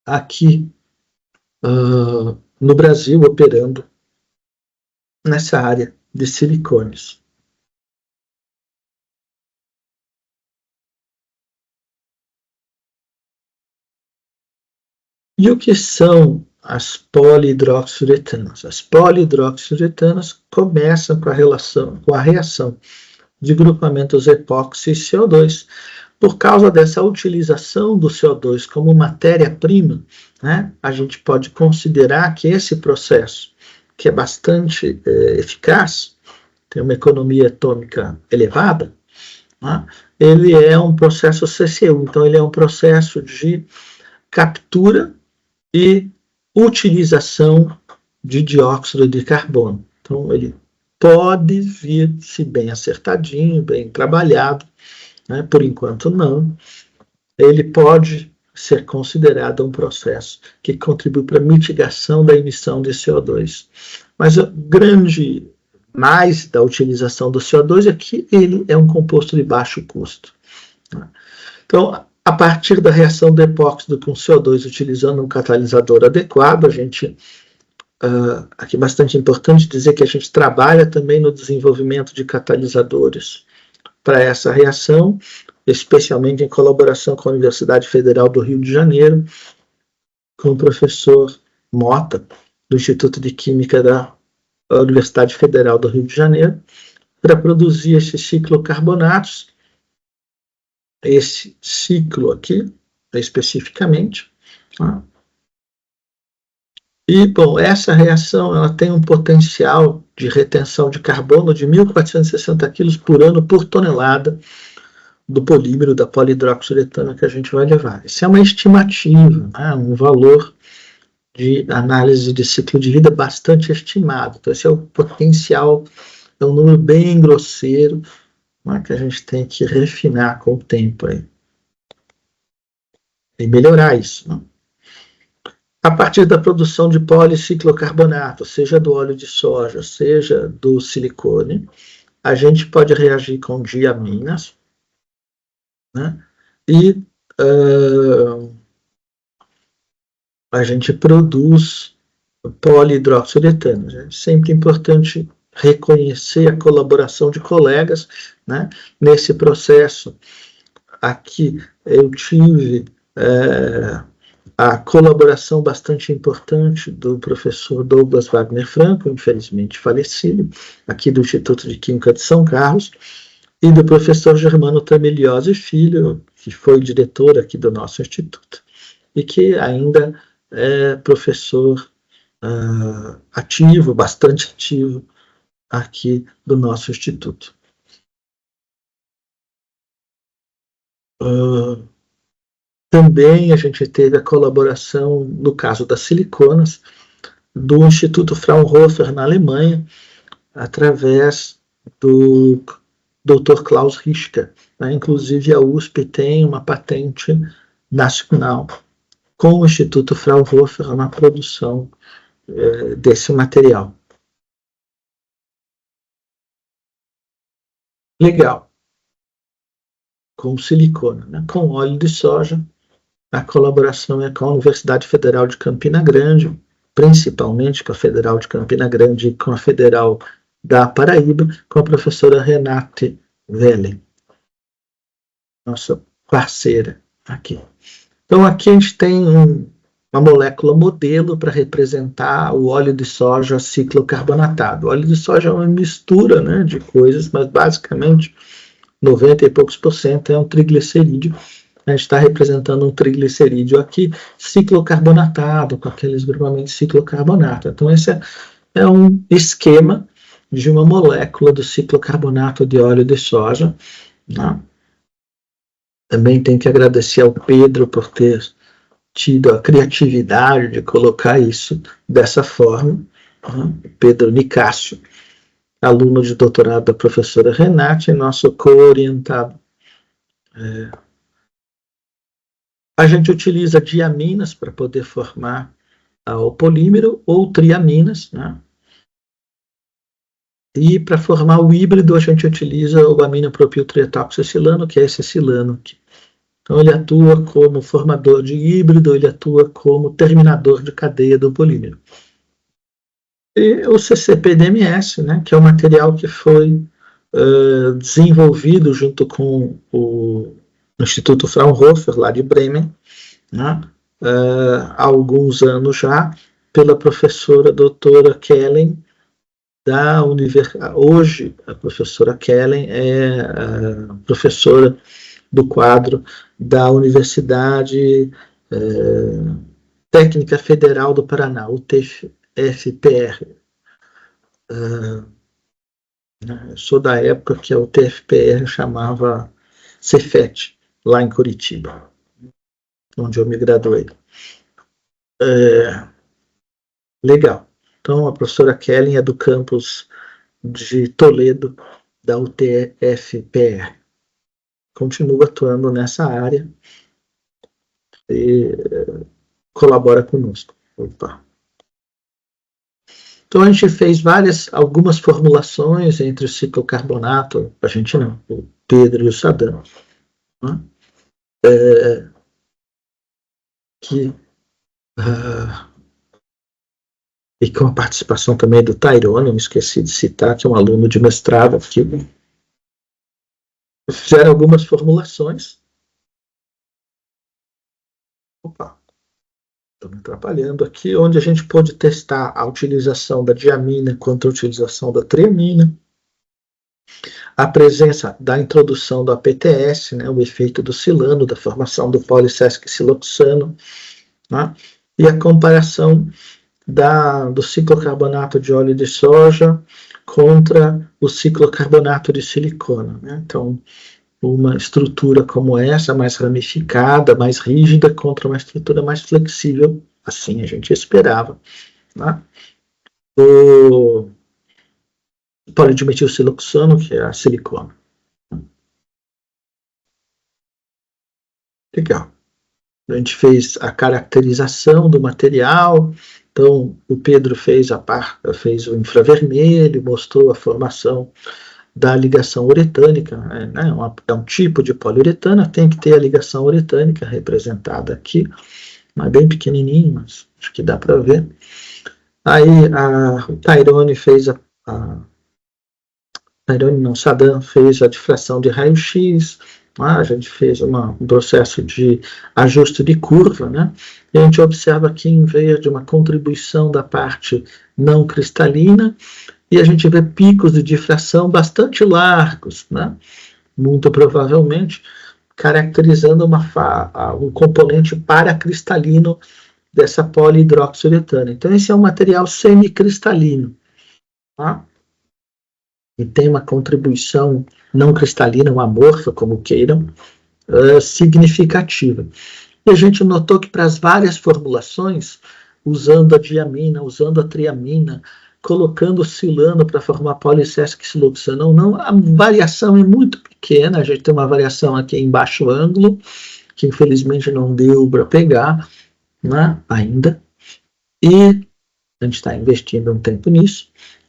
aqui no Brasil operando nessa área de silicones. E o que são as polihidroxiuretanas? As polihidroxiuretanas começam com a reação de grupamentos epóxi e CO2. Por causa dessa utilização do CO2 como matéria-prima, né, a gente pode considerar que esse processo, que é bastante eficaz, tem uma economia atômica elevada, né, ele é um processo CCU, então ele é um processo de captura e utilização de dióxido de carbono. Então, ele pode vir, se bem acertadinho, bem trabalhado, né? Por enquanto não, ele pode ser considerado um processo que contribui para a mitigação da emissão de CO2. Mas o grande mais da utilização do CO2 é que ele é um composto de baixo custo. Então, a partir da reação do epóxido com CO2 utilizando um catalisador adequado, a gente, aqui é bastante importante dizer que a gente trabalha também no desenvolvimento de catalisadores para essa reação, especialmente em colaboração com a Universidade Federal do Rio de Janeiro, com o professor Mota, do Instituto de Química da Universidade Federal do Rio de Janeiro, para produzir esses ciclocarbonatos, esse ciclo aqui, especificamente. Tá? E, bom, essa reação ela tem um potencial de retenção de carbono de 1.460 kg por ano por tonelada do polímero da polihidroxiuretana que a gente vai levar. Isso é uma estimativa, né? Um valor de análise de ciclo de vida bastante estimado. Então, esse é o potencial, é um número bem grosseiro, né, que a gente tem que refinar com o tempo aí. E melhorar isso. Né? A partir da produção de policiclocarbonato, seja do óleo de soja, seja do silicone, a gente pode reagir com diaminas, né? E a gente produz polihidroxiuretano. É sempre importante reconhecer a colaboração de colegas, né? Nesse processo. Aqui eu tive a colaboração bastante importante do professor Douglas Wagner Franco, infelizmente falecido, aqui do Instituto de Química de São Carlos, e do professor Germano Tamiliosi Filho, que foi diretor aqui do nosso instituto, e que ainda é professor ativo, bastante ativo, aqui do nosso instituto. Também a gente teve a colaboração, no caso das siliconas, do Instituto Fraunhofer, na Alemanha, através do Dr. Klaus Rischke. Né? Inclusive, a USP tem uma patente nacional com o Instituto Fraunhofer na produção desse material. Legal. Com silicona, né? Com óleo de soja, a colaboração é com a Universidade Federal de Campina Grande, principalmente com a Federal de Campina Grande e com a Federal da Paraíba, com a professora Renate Wellen, nossa parceira aqui. Então, aqui a gente tem uma molécula modelo para representar o óleo de soja ciclocarbonatado. O óleo de soja é uma mistura, né, de coisas, mas basicamente 90 e poucos % é um triglicerídeo. A gente está representando um triglicerídeo aqui ciclocarbonatado, com aqueles grupamentos de ciclocarbonato. Então, esse é um esquema de uma molécula do ciclocarbonato de óleo de soja. Né? Também tenho que agradecer ao Pedro por ter tido a criatividade de colocar isso dessa forma. Né? Pedro Nicásio, aluno de doutorado da professora Renate, nosso co-orientado. A gente utiliza diaminas para poder formar o polímero ou triaminas, né? E para formar o híbrido, a gente utiliza o aminopropiltrietoxicilano, que é esse silano aqui. Então, ele atua como formador de híbrido, ele atua como terminador de cadeia do polímero. E o CCP-DMS, né, que é o material que foi desenvolvido junto com o Instituto Fraunhofer, lá de Bremen, né, há alguns anos já, pela professora doutora Kellen, da universidade. Hoje, a professora Kellen é professora do quadro da Universidade Técnica Federal do Paraná, UTFPR. Sou da época que a UTFPR chamava Cefet, lá em Curitiba, onde eu me graduei. Legal. Então, a professora Kellen é do campus de Toledo, da UTFPR. Continua atuando nessa área e colabora conosco. Opa. Então, a gente fez algumas formulações entre o ciclocarbonato, a gente não, o Pedro e o Sadam, né? E com a participação também do Tyrone, me esqueci de citar, que é um aluno de mestrado aqui. Fizeram algumas formulações. Opa, estou me atrapalhando aqui, onde a gente pôde testar a utilização da diamina contra a utilização da triamina, a presença da introdução do APTS, né, o efeito do silano, da formação do polissesquiciloxano, né, e a comparação do ciclocarbonato de óleo de soja contra o ciclocarbonato de silicona. Né? Então, uma estrutura como essa, mais ramificada, mais rígida, contra uma estrutura mais flexível, assim a gente esperava. Né? O polidimetilsiloxano, que é a silicona. Legal. A gente fez a caracterização do material. Então, o Pedro fez o infravermelho, mostrou a formação da ligação uretânica, né? É um tipo de poliuretana, tem que ter a ligação uretânica representada aqui, mas bem pequenininho, mas acho que dá para ver. Aí o Tyrone fez Sadam fez a difração de raio-x, a gente fez um processo de ajuste de curva, né? E a gente observa aqui em verde uma contribuição da parte não cristalina, e a gente vê picos de difração bastante largos, né? Muito provavelmente caracterizando um componente paracristalino dessa polihidroxiuretana. Então, esse é um material semicristalino, tá? E tem uma contribuição não cristalina, uma amorfa, como queiram, significativa. E a gente notou que para as várias formulações, usando a diamina, usando a triamina, colocando o silano para formar policesquiciloxanão, não, a variação é muito pequena. A gente tem uma variação aqui em baixo ângulo, que infelizmente não deu para pegar, né, ainda. E a gente está investindo um tempo nisso.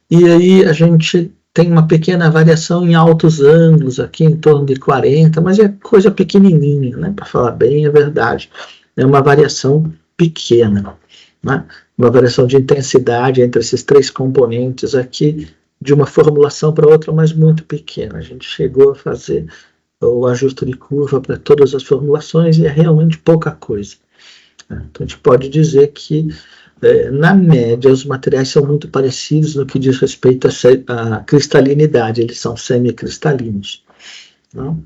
E aí a gente tem uma pequena variação em altos ângulos, aqui em torno de 40, mas é coisa pequenininha, né? Para falar bem, é verdade. É uma variação pequena, né? Uma variação de intensidade entre esses três componentes aqui, de uma formulação para outra, mas muito pequena. A gente chegou a fazer o ajuste de curva para todas as formulações e é realmente pouca coisa. Então a gente pode dizer que, na média, os materiais são muito parecidos no que diz respeito à cristalinidade, eles são semicristalinos. Não?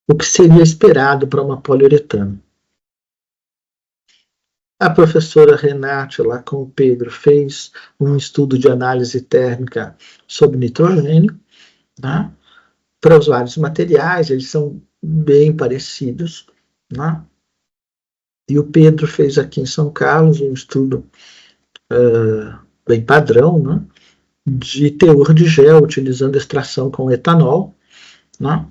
O que seria esperado para uma poliuretano? A professora Renate, lá com o Pedro, fez um estudo de análise térmica sobre nitrogênio, né? Para os vários materiais, eles são bem parecidos, né? E o Pedro fez aqui em São Carlos um estudo bem padrão, né, de teor de gel, utilizando extração com etanol, né,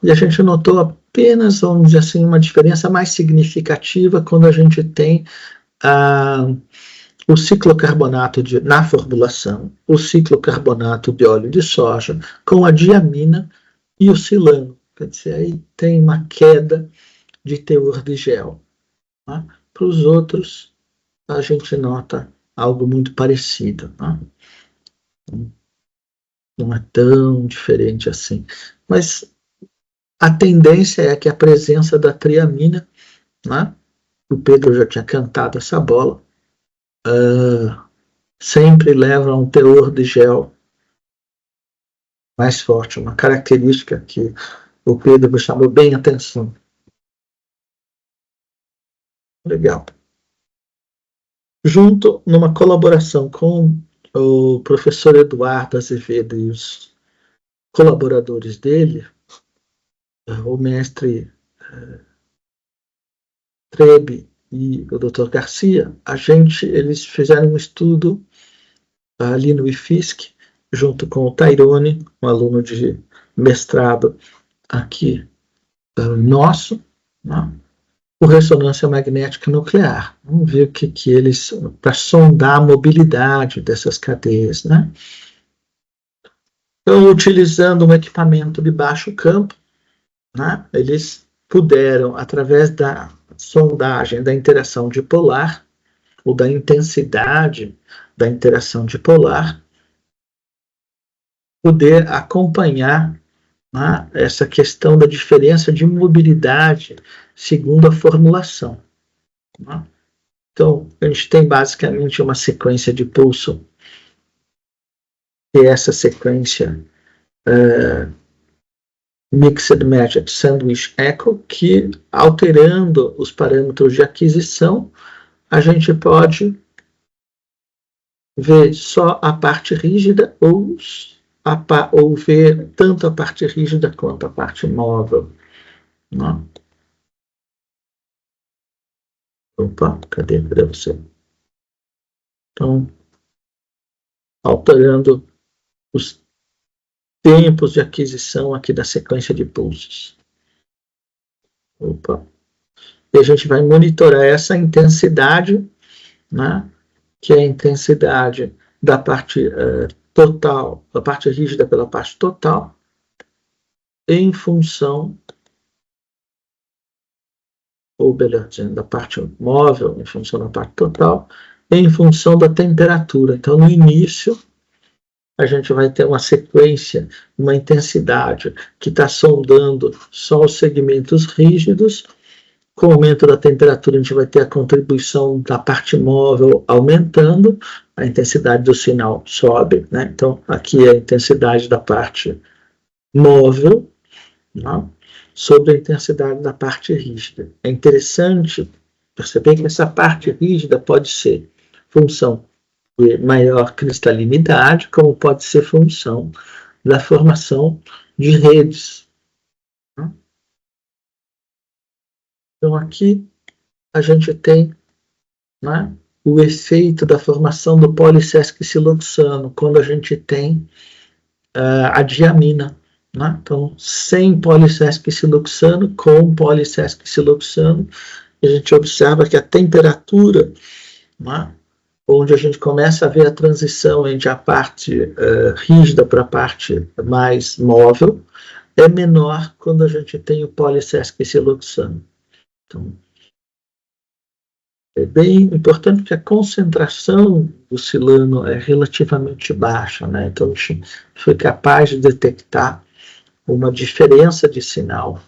e a gente notou apenas, vamos dizer assim, uma diferença mais significativa quando a gente tem o ciclocarbonato na formulação, o ciclocarbonato de óleo de soja com a diamina e o silano. Quer dizer, aí tem uma queda de teor de gel. Né? Para os outros, a gente nota algo muito parecido. Né? Não é tão diferente assim. Mas a tendência é que a presença da triamina, né? O Pedro já tinha cantado essa bola, sempre leva a um teor de gel mais forte, uma característica que o Pedro chamou bem a atenção. Legal. Junto, numa colaboração com o professor Eduardo Azevedo e os colaboradores dele, o mestre Trebe e o Dr. Garcia, eles fizeram um estudo ali no IFISC, junto com o Tairone, um aluno de mestrado aqui nosso, né, por ressonância magnética nuclear. Vamos ver o que eles, para sondar a mobilidade dessas cadeias, né? Então, utilizando um equipamento de baixo campo, né, eles puderam, através da sondagem da interação dipolar, ou da intensidade da interação dipolar, poder acompanhar, né, essa questão da diferença de mobilidade segundo a formulação. Né? Então, a gente tem basicamente uma sequência de pulso, e essa sequência Mixed Magic Sandwich Echo, que, alterando os parâmetros de aquisição, a gente pode ver só a parte rígida ou ver tanto a parte rígida quanto a parte móvel. Né? Opa, cadê você? Então, alterando os tempos de aquisição aqui da sequência de pulsos. Opa. E a gente vai monitorar essa intensidade, né, que é a intensidade da parte total, da parte rígida pela parte total, em função, ou melhor dizendo, da parte móvel, em função da parte total, em função da temperatura. Então, no início, a gente vai ter uma sequência, uma intensidade que está sondando só os segmentos rígidos. Com o aumento da temperatura, a gente vai ter a contribuição da parte móvel aumentando, a intensidade do sinal sobe, né? Então, aqui é a intensidade da parte móvel, né, sobre a intensidade da parte rígida. É interessante perceber que essa parte rígida pode ser função de maior cristalinidade, como pode ser função da formação de redes. Então, aqui a gente tem, né, o efeito da formação do polissesquiciloxano, quando a gente tem a diamina. Né? Então, sem polissesquiciloxano, com polissesquiciloxano, a gente observa que a temperatura, né, onde a gente começa a ver a transição entre a parte rígida para a parte mais móvel, é menor quando a gente tem o polissesquiciloxano. Então, é bem importante que a concentração do silano é relativamente baixa, né? Então a gente foi capaz de detectar uma diferença de sinal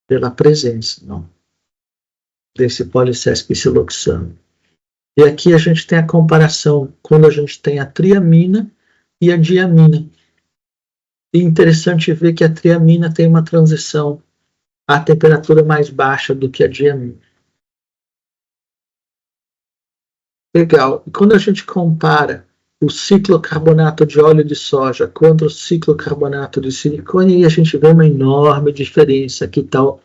pela presença, não, desse polissesquiciloxano. E aqui a gente tem a comparação quando a gente tem a triamina e a diamina. E interessante ver que a triamina tem uma transição à temperatura mais baixa do que a diamina. Legal. E quando a gente compara o ciclocarbonato de óleo de soja contra o ciclocarbonato de silicone, a gente vê uma enorme diferença. Aqui está o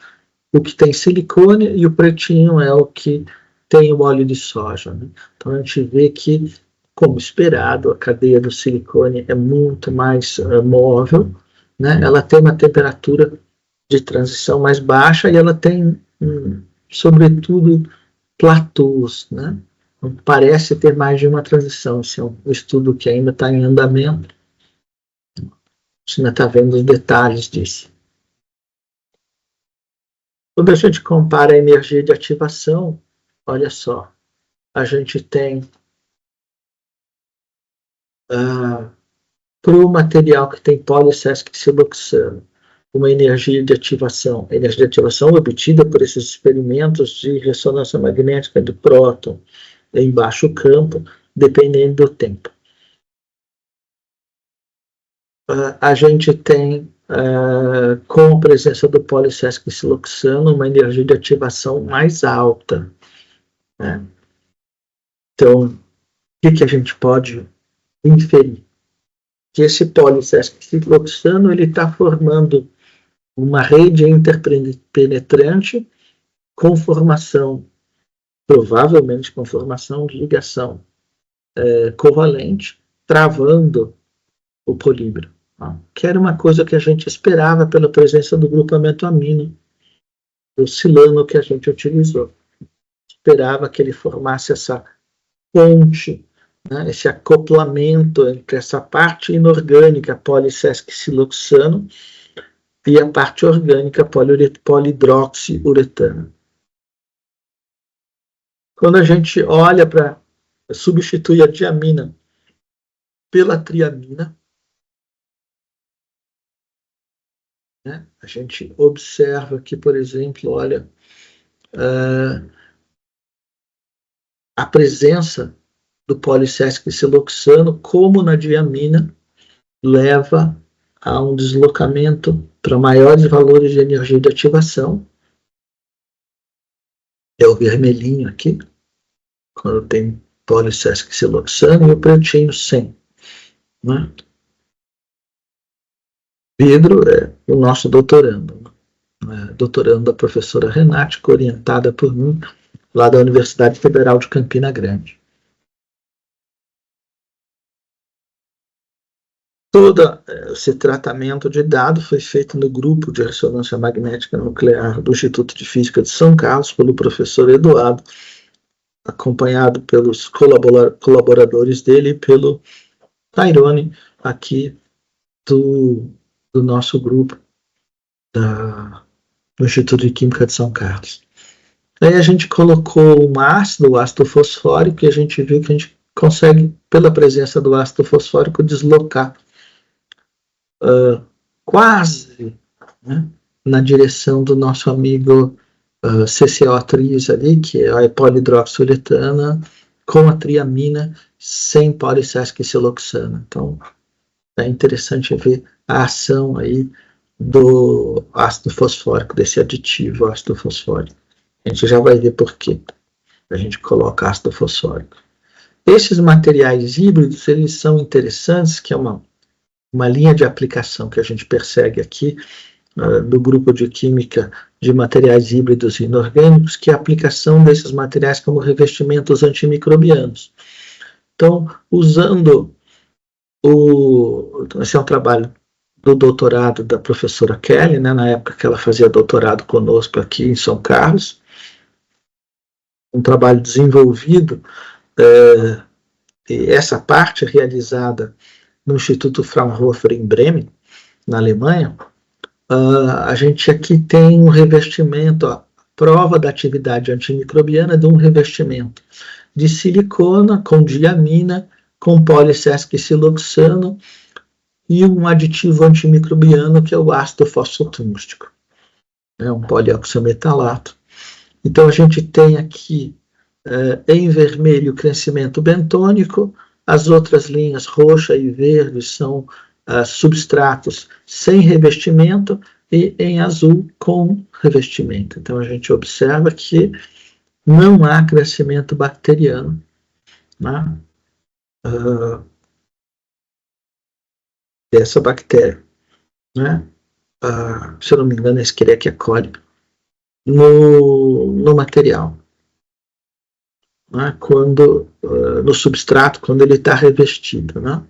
que tem silicone e o pretinho é o que tem o óleo de soja. Né? Então a gente vê que, como esperado, a cadeia do silicone é muito mais móvel, né? Ela tem uma temperatura de transição mais baixa e ela tem, sobretudo, platôs, né? Não parece ter mais de uma transição. Esse é um estudo que ainda está em andamento. Você ainda está vendo os detalhes disso. Quando a gente compara a energia de ativação, olha só, a gente tem para o material que tem polissesquiciloxano, uma energia de ativação obtida por esses experimentos de ressonância magnética de próton em baixo campo, dependendo do tempo. A gente tem, com a presença do polissesquiciloxano, uma energia de ativação mais alta. Né? Então, o que a gente pode inferir? Que esse polissesquiciloxano está formando uma rede interpenetrante com formação, provavelmente com formação de ligação covalente, travando o polímero. Que era uma coisa que a gente esperava pela presença do grupamento amino, do silano que a gente utilizou. Esperava que ele formasse essa ponte, né, esse acoplamento entre essa parte inorgânica, polissesquiciloxano, e a parte orgânica, polidroxiuretano. Quando a gente olha para substituir a diamina pela triamina, né, a gente observa que, por exemplo, olha, a presença do polissesquiciloxano, como na diamina, leva a um deslocamento para maiores valores de energia de ativação. É o vermelhinho aqui, quando tem polissesquiciloxano, e o pretinho sem. Né? Pedro é o nosso doutorando, doutorando da professora Renate, orientada por mim, lá da Universidade Federal de Campina Grande. Todo esse tratamento de dado foi feito no grupo de ressonância magnética nuclear do Instituto de Física de São Carlos, pelo professor Eduardo, acompanhado pelos colaboradores dele e pelo Tairone, aqui do nosso grupo do Instituto de Química de São Carlos. Aí a gente colocou um ácido, o ácido fosfórico, e a gente viu que a gente consegue, pela presença do ácido fosfórico, deslocar quase, né, na direção do nosso amigo CCO3 ali, que é a polidroxiuretana, com a triamina, sem polissesquiciloxano. Então, é interessante ver a ação aí do ácido fosfórico, desse aditivo ácido fosfórico. A gente já vai ver por quê a gente coloca ácido fosfórico. Esses materiais híbridos, eles são interessantes, que é uma linha de aplicação que a gente persegue aqui, do grupo de química de materiais híbridos e inorgânicos, que é a aplicação desses materiais como revestimentos antimicrobianos. Então, usando esse é um trabalho do doutorado da professora Kelly, né, na época que ela fazia doutorado conosco aqui em São Carlos, um trabalho desenvolvido, e essa parte realizada no Instituto Fraunhofer em Bremen, na Alemanha. A gente aqui tem um revestimento, a prova da atividade antimicrobiana de um revestimento de silicona com diamina, com polissesquiciloxano e um aditivo antimicrobiano que é o ácido fosfotúngstico, é um polioxametalato. Então a gente tem aqui em vermelho o crescimento bentônico, as outras linhas roxa e verde são substratos sem revestimento e em azul com revestimento. Então a gente observa que não há crescimento bacteriano, né, dessa bactéria, né, se eu não me engano é Escherichia coli, no material, né, no substrato, quando ele está revestido, né?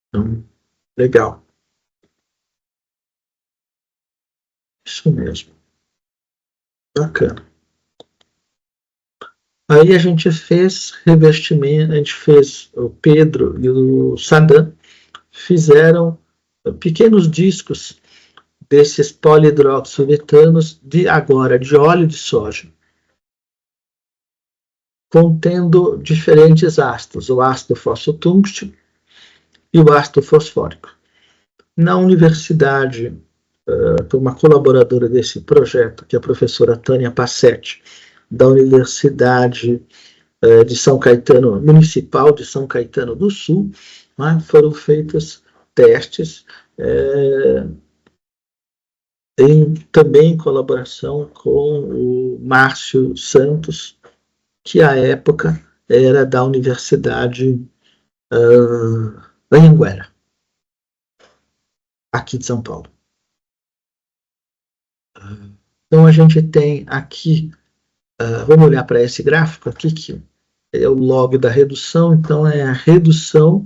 Então, legal. Isso mesmo. Bacana. Aí a gente fez revestimento, o Pedro e o Sadam fizeram pequenos discos desses polihidroxiuretanos de óleo de soja, contendo diferentes ácidos, o ácido fosfotúngstico e o ácido fosfórico. Na universidade, uma colaboradora desse projeto, que é a professora Tânia Passetti, da Universidade de São Caetano, Municipal de São Caetano do Sul, né, foram feitos testes, também em colaboração com o Márcio Santos, que à época era da Universidade Anhanguera, aqui de São Paulo. Então a gente tem aqui, vamos olhar para esse gráfico aqui, que é o log da redução, então é a redução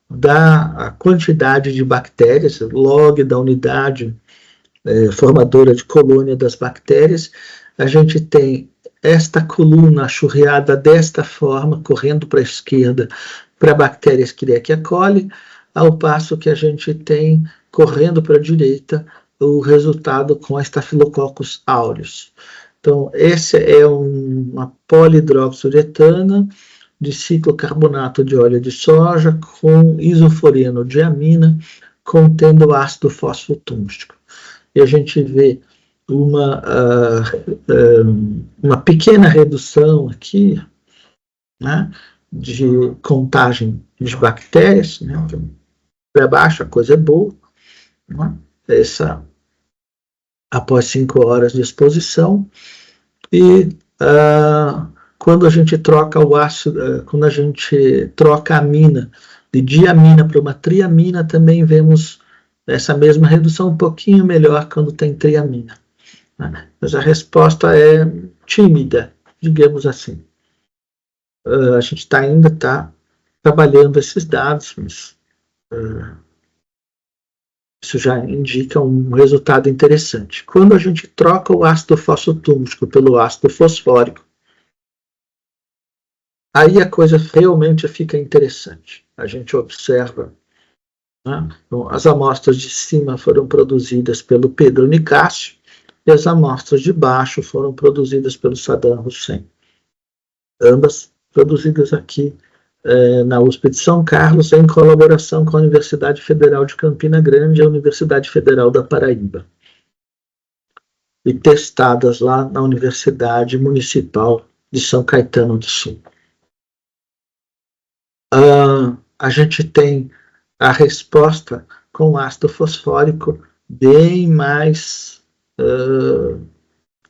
da quantidade de bactérias, log da unidade formadora de colônia das bactérias. A gente tem esta coluna churreada desta forma, correndo para a esquerda, para a bactéria Escherichia coli, ao passo que a gente tem, correndo para a direita, o resultado com a Staphylococcus aureus. Então, esse é uma polihidroxiuretana de ciclocarbonato de óleo de soja com isoforenodiamina, contendo ácido fosfotúngstico. E a gente vê uma pequena redução aqui, né, de contagem de bactérias, né, para baixo a coisa é boa, né, após 5 horas de exposição, e quando a gente troca o ácido, quando a gente troca a amina de diamina para uma triamina, também vemos essa mesma redução, um pouquinho melhor quando tem triamina. Mas a resposta é tímida, digamos assim. A gente ainda está trabalhando esses dados, mas isso já indica um resultado interessante. Quando a gente troca o ácido fosfotúngstico pelo ácido fosfórico, aí a coisa realmente fica interessante. A gente observa, né? Então, as amostras de cima foram produzidas pelo Pedro Nicásio e as amostras de baixo foram produzidas pelo Saddam Hussein. Ambas produzidas aqui na USP de São Carlos, em colaboração com a Universidade Federal de Campina Grande e a Universidade Federal da Paraíba. E testadas lá na Universidade Municipal de São Caetano do Sul. A gente tem a resposta com ácido fosfórico bem mais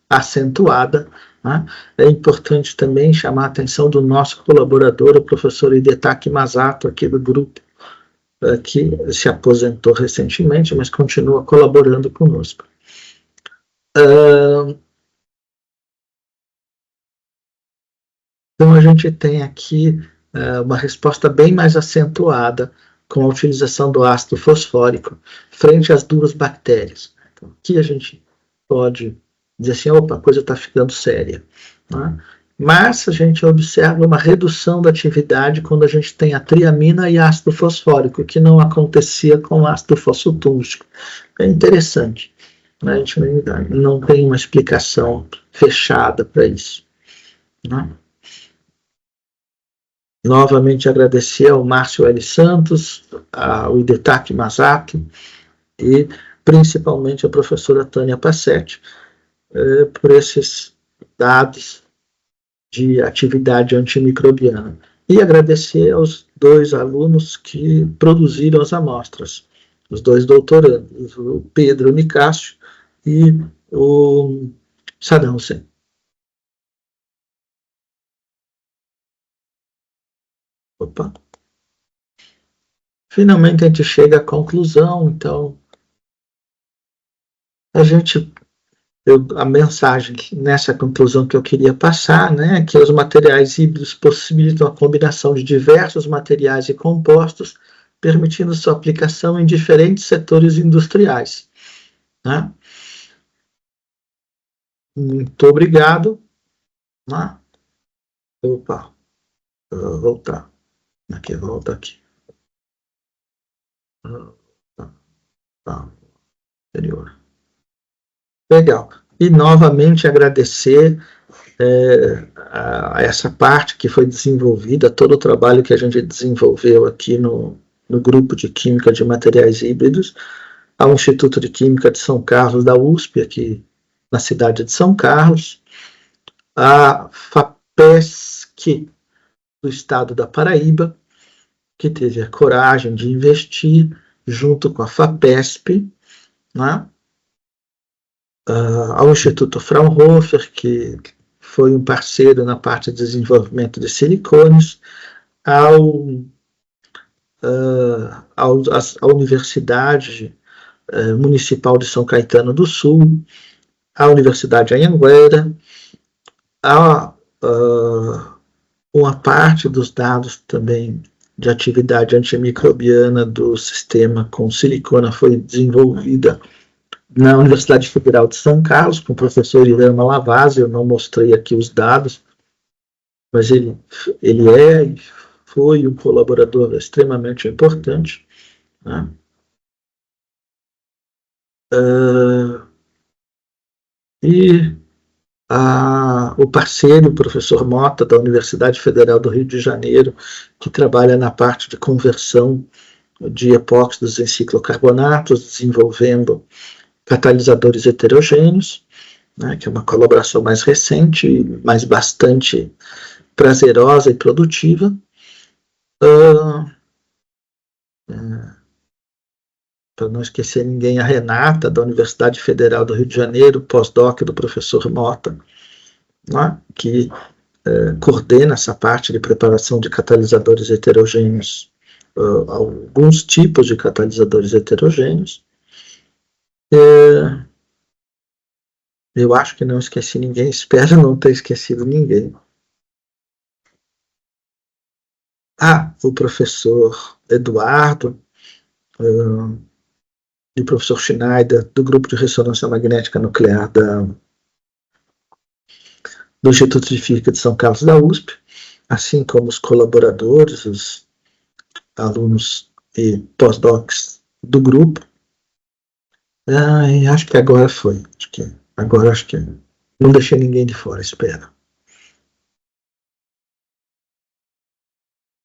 acentuada, né? É importante também chamar a atenção do nosso colaborador, o professor Hidetaki Masato, aqui do grupo, que se aposentou recentemente, mas continua colaborando conosco. Então, a gente tem aqui uma resposta bem mais acentuada com a utilização do ácido fosfórico frente às duas bactérias. Então, aqui a gente pode dizer assim, opa, a coisa está ficando séria, né? Mas a gente observa uma redução da atividade quando a gente tem a triamina e ácido fosfórico, que não acontecia com o ácido fosfotúngico. É interessante, né? A gente não tem uma explicação fechada para isso, né? Novamente agradecer ao Márcio L. Santos, ao Hidetaki Masato e principalmente a professora Tânia Passetti por esses dados de atividade antimicrobiana. E agradecer aos 2 alunos que produziram as amostras, os 2 doutorandos, o Pedro Nicásio e o Saddam Hussein. Opa. Finalmente a gente chega à conclusão, então a mensagem nessa conclusão que eu queria passar, né, que os materiais híbridos possibilitam a combinação de diversos materiais e compostos, permitindo sua aplicação em diferentes setores industriais, né? Muito obrigado. Né? Opa, voltar. Aqui, volta aqui. Anterior. Legal. E novamente agradecer a essa parte que foi desenvolvida, todo o trabalho que a gente desenvolveu aqui no grupo de Química de Materiais Híbridos, ao Instituto de Química de São Carlos, da USP, aqui na cidade de São Carlos, a FAPESC do estado da Paraíba, que teve a coragem de investir junto com a FAPESP, né? Ao Instituto Fraunhofer, que foi um parceiro na parte de desenvolvimento de silicones, à Universidade Municipal de São Caetano do Sul, à Universidade Anhanguera, uma parte dos dados também de atividade antimicrobiana do sistema com silicona foi desenvolvida na Universidade Federal de São Carlos, com o professor Irama Lavazzi. Eu não mostrei aqui os dados, mas ele foi um colaborador extremamente importante, né? O parceiro, o professor Mota, da Universidade Federal do Rio de Janeiro, que trabalha na parte de conversão de epóxidos em ciclocarbonatos, desenvolvendo catalisadores heterogêneos, né, que é uma colaboração mais recente, mas bastante prazerosa e produtiva. Para não esquecer ninguém, a Renata, da Universidade Federal do Rio de Janeiro, pós-doc do professor Mota, né, que coordena essa parte de preparação de catalisadores heterogêneos, alguns tipos de catalisadores heterogêneos. Eu acho que não esqueci ninguém, espero não ter esquecido ninguém. O professor Eduardo e o professor Schneider, do grupo de ressonância magnética nuclear do Instituto de Física de São Carlos da USP, assim como os colaboradores, os alunos e pós-docs do grupo. Acho que agora foi. Acho que não deixei ninguém de fora, espero.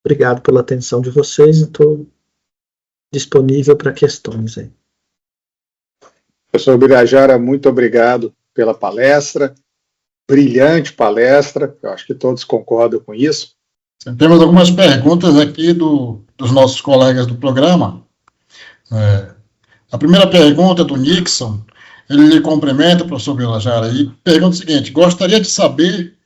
Obrigado pela atenção de vocês e estou disponível para questões aí. Professor Birajara, muito obrigado pela palestra. Brilhante palestra, eu acho que todos concordam com isso. Temos algumas perguntas aqui dos nossos colegas do programa. A primeira pergunta é do Nixon. Ele lhe cumprimenta, professor Birajara, e pergunta o seguinte: gostaria de saber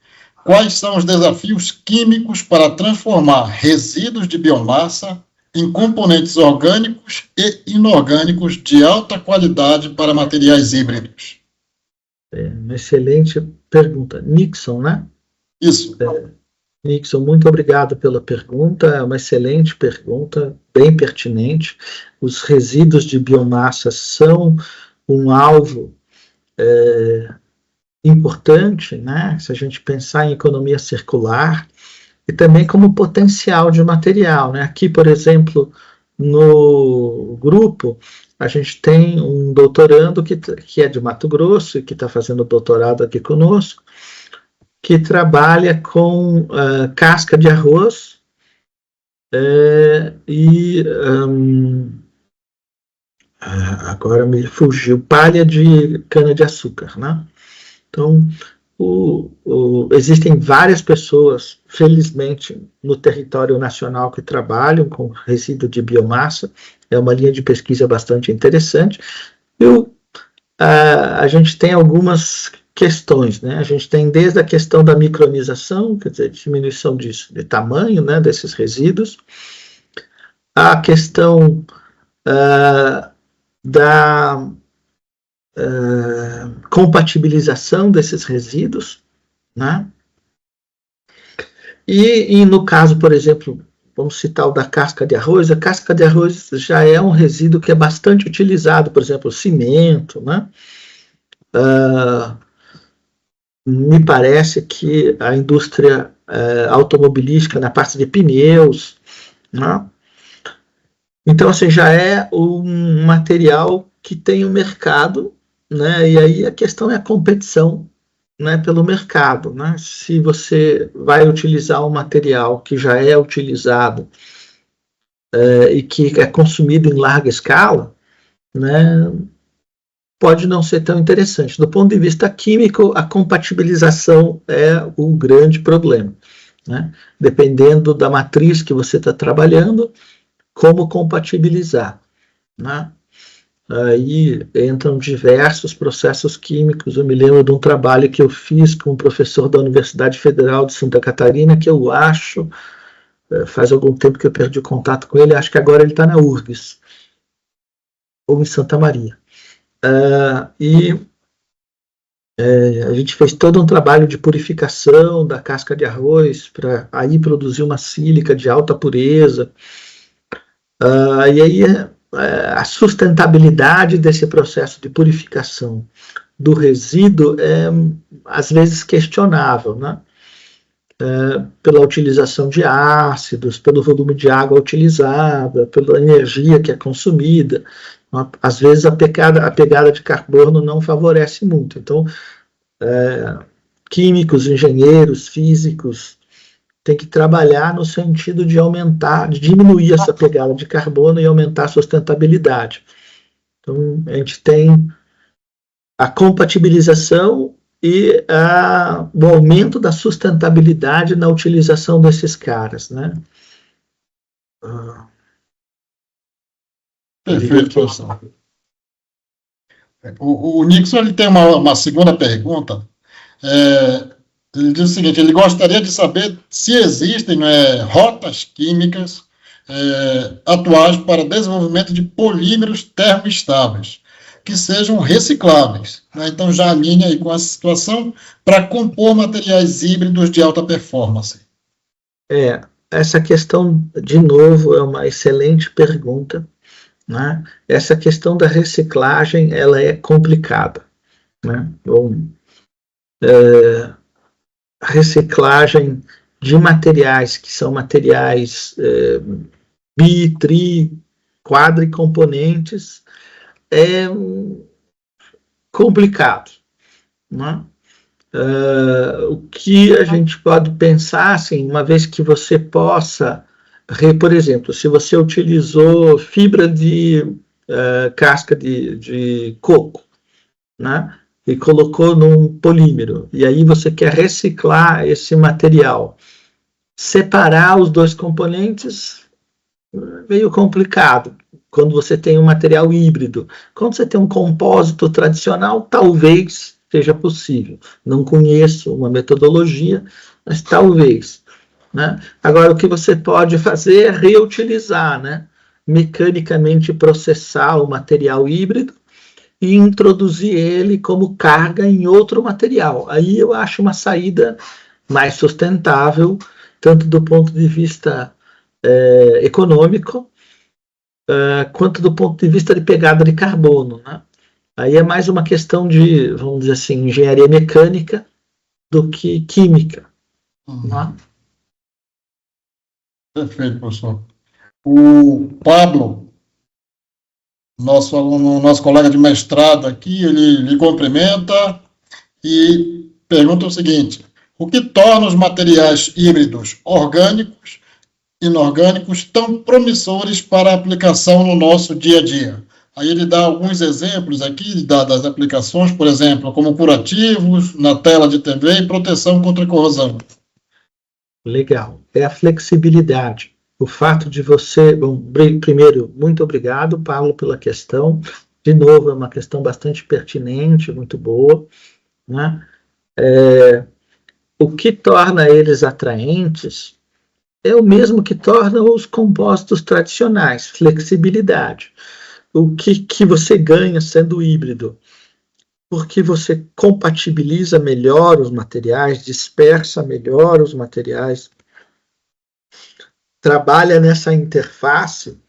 quais são os desafios químicos para transformar resíduos de biomassa em componentes orgânicos e inorgânicos de alta qualidade para materiais híbridos? Uma excelente pergunta. Nixon, né? Isso. Nixon, muito obrigado pela pergunta, é uma excelente pergunta, bem pertinente. Os resíduos de biomassa são um alvo importante, né? Se a gente pensar em economia circular, e também como potencial de material, né? Aqui, por exemplo, no grupo, a gente tem um doutorando que é de Mato Grosso e que está fazendo doutorado aqui conosco, que trabalha com casca de arroz agora me fugiu, palha de cana-de-açúcar, né? Então, existem várias pessoas, felizmente, no território nacional que trabalham com resíduo de biomassa, é uma linha de pesquisa bastante interessante. A gente tem algumas questões, né? A gente tem desde a questão da micronização, quer dizer, diminuição de tamanho, né, desses resíduos, a questão da compatibilização desses resíduos, né? E no caso, por exemplo, vamos citar o da casca de arroz, a casca de arroz já é um resíduo que é bastante utilizado, por exemplo, cimento, né? Me parece que a indústria automobilística, na parte de pneus, né? Então, assim, já é um material que tem o mercado, né? E aí a questão é a competição, né, pelo mercado, né? Se você vai utilizar um material que já é utilizado e que é consumido em larga escala, né, pode não ser tão interessante. Do ponto de vista químico, a compatibilização é o grande problema, né? Dependendo da matriz que você está trabalhando, como compatibilizar, né? Aí entram diversos processos químicos. Eu me lembro de um trabalho que eu fiz com um professor da Universidade Federal de Santa Catarina, que eu acho, faz algum tempo que eu perdi o contato com ele, acho que agora ele está na URGS, ou em Santa Maria. A gente fez todo um trabalho de purificação da casca de arroz para aí produzir uma sílica de alta pureza. E aí a sustentabilidade desse processo de purificação do resíduo é, às vezes, questionável, né? Pela utilização de ácidos, pelo volume de água utilizada, pela energia que é consumida. Às vezes a pegada de carbono não favorece muito. Então, químicos, engenheiros, físicos têm que trabalhar no sentido de aumentar, de diminuir essa pegada de carbono e aumentar a sustentabilidade. Então, a gente tem a compatibilização e o aumento da sustentabilidade na utilização desses caras, né? Perfeito, professor. O Nixon ele tem uma segunda pergunta. Ele diz o seguinte: ele gostaria de saber se existem rotas químicas atuais para desenvolvimento de polímeros termoestáveis que sejam recicláveis, né? Então já alinha aí com essa situação para compor materiais híbridos de alta performance. Essa questão, de novo, é uma excelente pergunta, né? Essa questão da reciclagem, ela é complicada, né? A reciclagem de materiais que são materiais bi, tri, quadricomponentes é complicado, né? O que a gente pode pensar, assim, uma vez que você possa, por exemplo, se você utilizou fibra de casca de coco, né, e colocou num polímero, e aí você quer reciclar esse material, separar os dois componentes é meio complicado quando você tem um material híbrido. Quando você tem um compósito tradicional, talvez seja possível. Não conheço uma metodologia, mas talvez. né? Agora, o que você pode fazer é reutilizar, né? Mecanicamente processar o material híbrido e introduzir ele como carga em outro material. Aí eu acho uma saída mais sustentável, tanto do ponto de vista econômico, quanto do ponto de vista de pegada de carbono, né? Aí é mais uma questão de, vamos dizer assim, engenharia mecânica do que química. Né? Perfeito, professor. O Pablo, nosso aluno, nosso colega de mestrado aqui, ele lhe cumprimenta e pergunta o seguinte: o que torna os materiais híbridos orgânicos e inorgânicos tão promissores para aplicação no nosso dia a dia? Aí ele dá alguns exemplos aqui das aplicações, por exemplo, como curativos na tela de TV e proteção contra corrosão. Legal. É a flexibilidade. O fato de você... Bom, primeiro, muito obrigado, Paulo, pela questão. De novo, é uma questão bastante pertinente, muito boa. Né? O que torna eles atraentes é o mesmo que torna os compostos tradicionais, flexibilidade. O que você ganha sendo híbrido? Porque você compatibiliza melhor os materiais, dispersa melhor os materiais, trabalha nessa interface,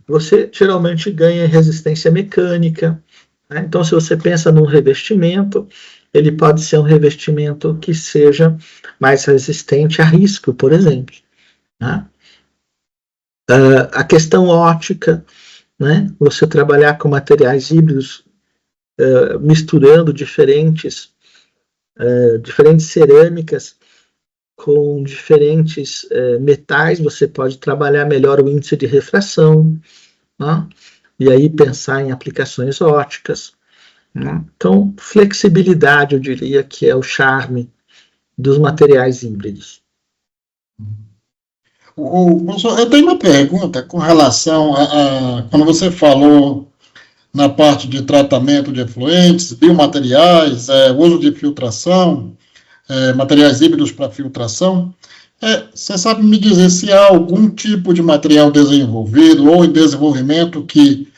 você geralmente ganha resistência mecânica. Né? Então, se você pensa num revestimento, ele pode ser um revestimento que seja mais resistente a risco, por exemplo. Né? A questão ótica, né? Você trabalhar com materiais híbridos, misturando diferentes cerâmicas com diferentes metais, você pode trabalhar melhor o índice de refração, né? E aí pensar em aplicações óticas. Né? Então, flexibilidade, eu diria que é o charme dos materiais híbridos. Professor, eu tenho uma pergunta com relação quando você falou na parte de tratamento de efluentes, biomateriais, uso de filtração, materiais híbridos para filtração. Você sabe me dizer se há algum tipo de material desenvolvido ou em desenvolvimento que,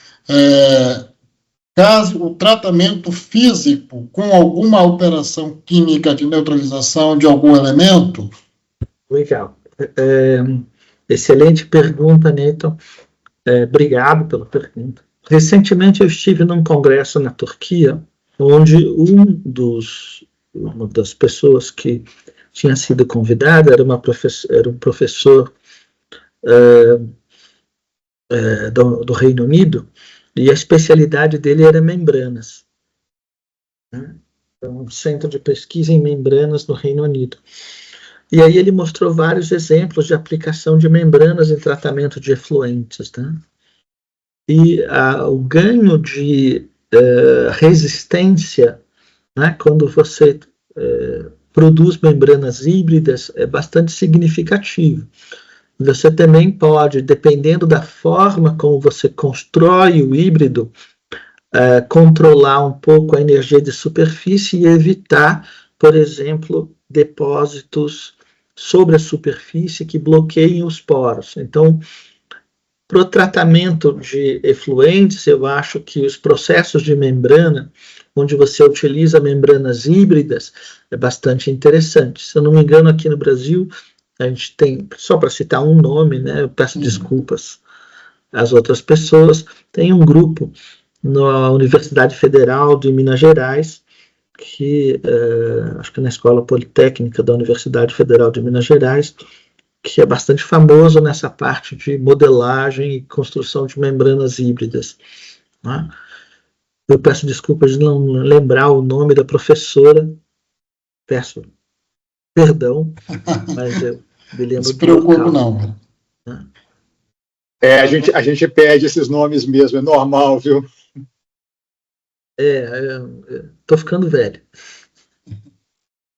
caso o tratamento físico com alguma operação química de neutralização de algum elemento? Legal. Excelente pergunta, Neyton. Obrigado pela pergunta. Recentemente eu estive num congresso na Turquia, onde uma das pessoas que tinha sido convidada era um professor do Reino Unido, e a especialidade dele era membranas. Né? Então, um centro de pesquisa em membranas no Reino Unido. E aí ele mostrou vários exemplos de aplicação de membranas em tratamento de efluentes. Né? E o ganho de resistência, né, quando você produz membranas híbridas, é bastante significativo. Você também pode, dependendo da forma como você constrói o híbrido, controlar um pouco a energia de superfície e evitar, por exemplo, depósitos sobre a superfície que bloqueiem os poros. Então, para o tratamento de efluentes, eu acho que os processos de membrana, onde você utiliza membranas híbridas, é bastante interessante. Se eu não me engano, aqui no Brasil, a gente tem, só para citar um nome, né, eu peço desculpas às outras pessoas, tem um grupo na Universidade Federal de Minas Gerais, que acho que na Escola Politécnica da Universidade Federal de Minas Gerais, que é bastante famoso nessa parte de modelagem e construção de membranas híbridas. Né? Eu peço desculpas de não lembrar o nome da professora, peço perdão, mas eu me lembro. Não se preocupe, não. Né? A gente pede esses nomes mesmo, é normal, viu? Tô ficando velho.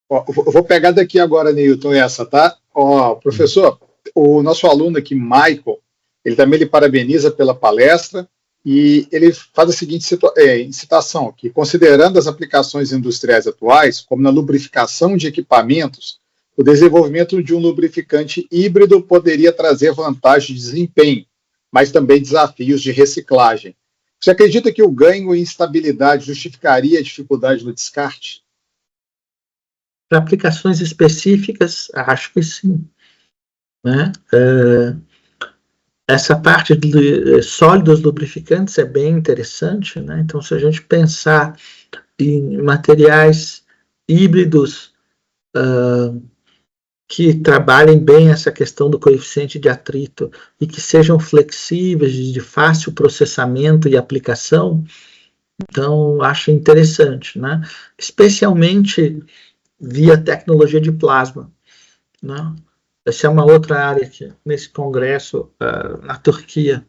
Ó, vou pegar daqui agora, Newton, essa, tá? Ó, professor, o nosso aluno aqui, Michael, ele parabeniza pela palestra e ele faz a seguinte citação aqui: considerando as aplicações industriais atuais, como na lubrificação de equipamentos, o desenvolvimento de um lubrificante híbrido poderia trazer vantagem de desempenho, mas também desafios de reciclagem. Você acredita que o ganho em estabilidade justificaria a dificuldade no descarte? Para aplicações específicas, acho que sim. Né? Essa parte de sólidos lubrificantes é bem interessante, né? Então, se a gente pensar em materiais híbridos que trabalhem bem essa questão do coeficiente de atrito e que sejam flexíveis, de fácil processamento e aplicação, então acho interessante, né? Especialmente via tecnologia de plasma, né? Essa é uma outra área que nesse congresso na Turquia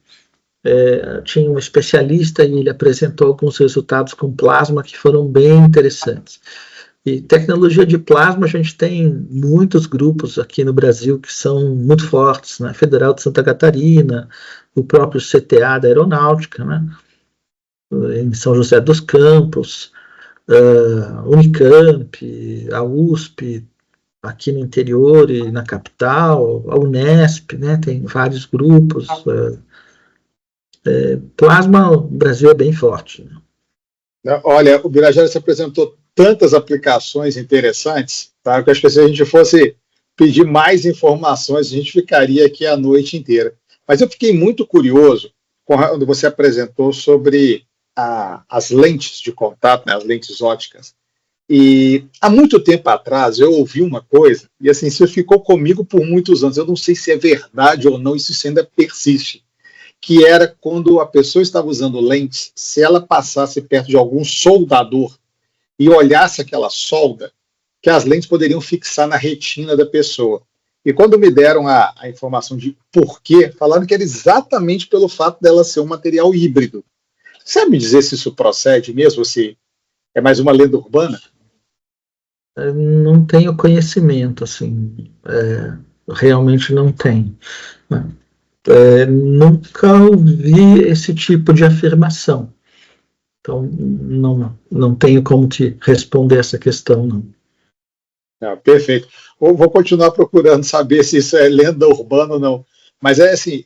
tinha um especialista e ele apresentou alguns resultados com plasma que foram bem interessantes. E tecnologia de plasma, a gente tem muitos grupos aqui no Brasil que são muito fortes, né? Federal de Santa Catarina, o próprio CTA da Aeronáutica, né? Em São José dos Campos, Unicamp, a USP, aqui no interior e na capital, a Unesp, né? Tem vários grupos. Plasma, o Brasil é bem forte. Né? Olha, o Birajara se apresentou tantas aplicações interessantes, tá? Que acho que se a gente fosse pedir mais informações, a gente ficaria aqui a noite inteira. Mas eu fiquei muito curioso quando você apresentou sobre as lentes de contato, né, as lentes óticas. E há muito tempo atrás eu ouvi uma coisa, e assim, isso ficou comigo por muitos anos, eu não sei se é verdade ou não, isso ainda persiste, que era quando a pessoa estava usando lentes, se ela passasse perto de algum soldador e olhasse aquela solda, que as lentes poderiam fixar na retina da pessoa. E quando me deram a informação de porquê, falaram que era exatamente pelo fato dela ser um material híbrido. Você sabe me dizer se isso procede mesmo, ou se é mais uma lenda urbana? Não tenho conhecimento, assim, realmente não tenho. Nunca ouvi esse tipo de afirmação. Então, não tenho como te responder essa questão, não. Perfeito. Vou continuar procurando saber se isso é lenda urbana ou não. Mas assim,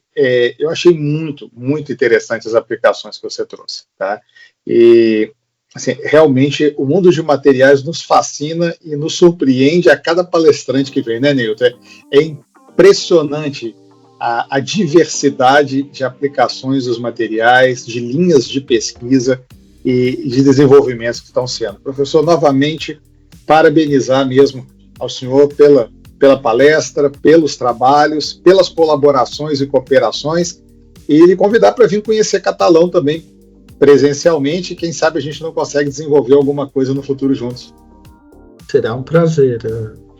eu achei muito, muito interessante as aplicações que você trouxe. Tá? E, assim, realmente, o mundo de materiais nos fascina e nos surpreende a cada palestrante que vem, né, Nilton? É impressionante a diversidade de aplicações dos materiais, de linhas de pesquisa e de desenvolvimentos que estão sendo. Professor, novamente, parabenizar mesmo ao senhor pela palestra, pelos trabalhos, pelas colaborações e cooperações, e lhe convidar para vir conhecer Catalão também, presencialmente, quem sabe a gente não consegue desenvolver alguma coisa no futuro juntos. Será um prazer,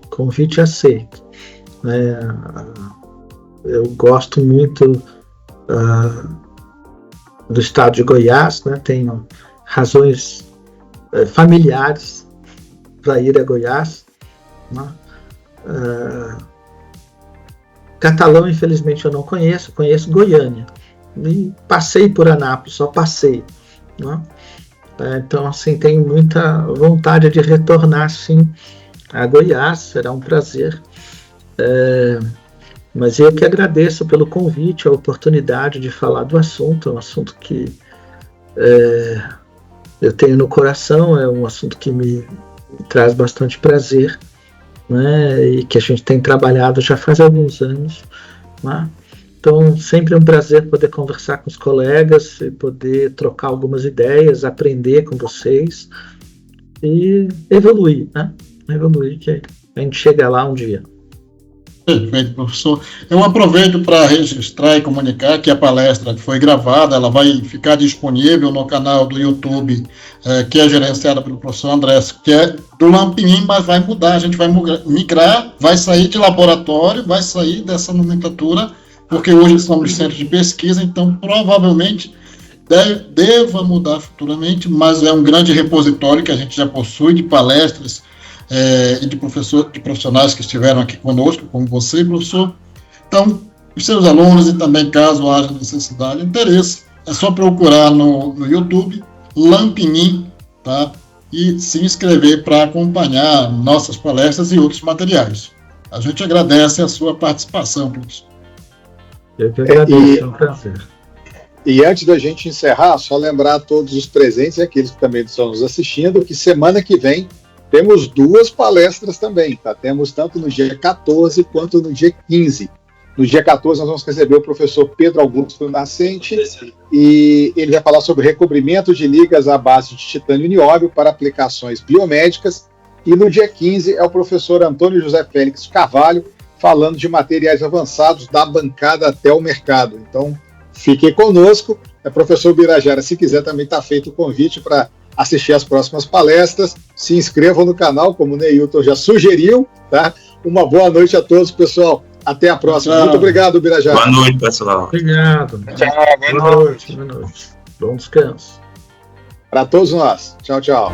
convite aceito. Eu gosto muito do estado de Goiás, né? Tenho razões familiares para ir a Goiás, né? Catalão, infelizmente, eu não conheço Goiânia. E passei por Anápolis, só passei. Né? Então, assim, tenho muita vontade de retornar, sim, a Goiás, será um prazer. Mas eu que agradeço pelo convite, a oportunidade de falar do assunto, é um assunto que eu tenho no coração, é um assunto que me traz bastante prazer, né, e que a gente tem trabalhado já faz alguns anos. Né? Então, sempre é um prazer poder conversar com os colegas e poder trocar algumas ideias, aprender com vocês e evoluir, né? Evoluir, que a gente chega lá um dia. Perfeito, professor. Eu aproveito para registrar e comunicar que a palestra foi gravada, ela vai ficar disponível no canal do YouTube, que é gerenciada pelo professor André, que é do Lampinim, mas vai mudar, a gente vai migrar, vai sair de laboratório, vai sair dessa nomenclatura, porque hoje somos centros de pesquisa, então provavelmente deva mudar futuramente, mas é um grande repositório que a gente já possui de palestras e de profissionais que estiveram aqui conosco, como você, professor. Então, os seus alunos e também, caso haja necessidade, interesse, é só procurar no YouTube Lampinim, tá? E se inscrever para acompanhar nossas palestras e outros materiais. A gente agradece a sua participação, professor. Eu que agradeço, é um prazer. E antes da gente encerrar, só lembrar a todos os presentes e aqueles que também estão nos assistindo, que semana que vem temos 2 palestras também, tá? Temos tanto no dia 14 quanto no dia 15. No dia 14 nós vamos receber o professor Pedro Augusto Nascente e ele vai falar sobre recobrimento de ligas à base de titânio e nióbio para aplicações biomédicas. E no dia 15 é o professor Antônio José Félix Carvalho falando de materiais avançados da bancada até o mercado. Então, fique conosco. Professor Birajara, se quiser também está feito o convite para assistir às próximas palestras. Se inscrevam no canal, como o Neilton já sugeriu, tá? Uma boa noite a todos, pessoal. Até a próxima. Tchau. Muito obrigado, Birajara. Boa noite, pessoal. Obrigado. Tchau, Boa noite. Boa noite. Bom descanso. Para todos nós. Tchau, tchau.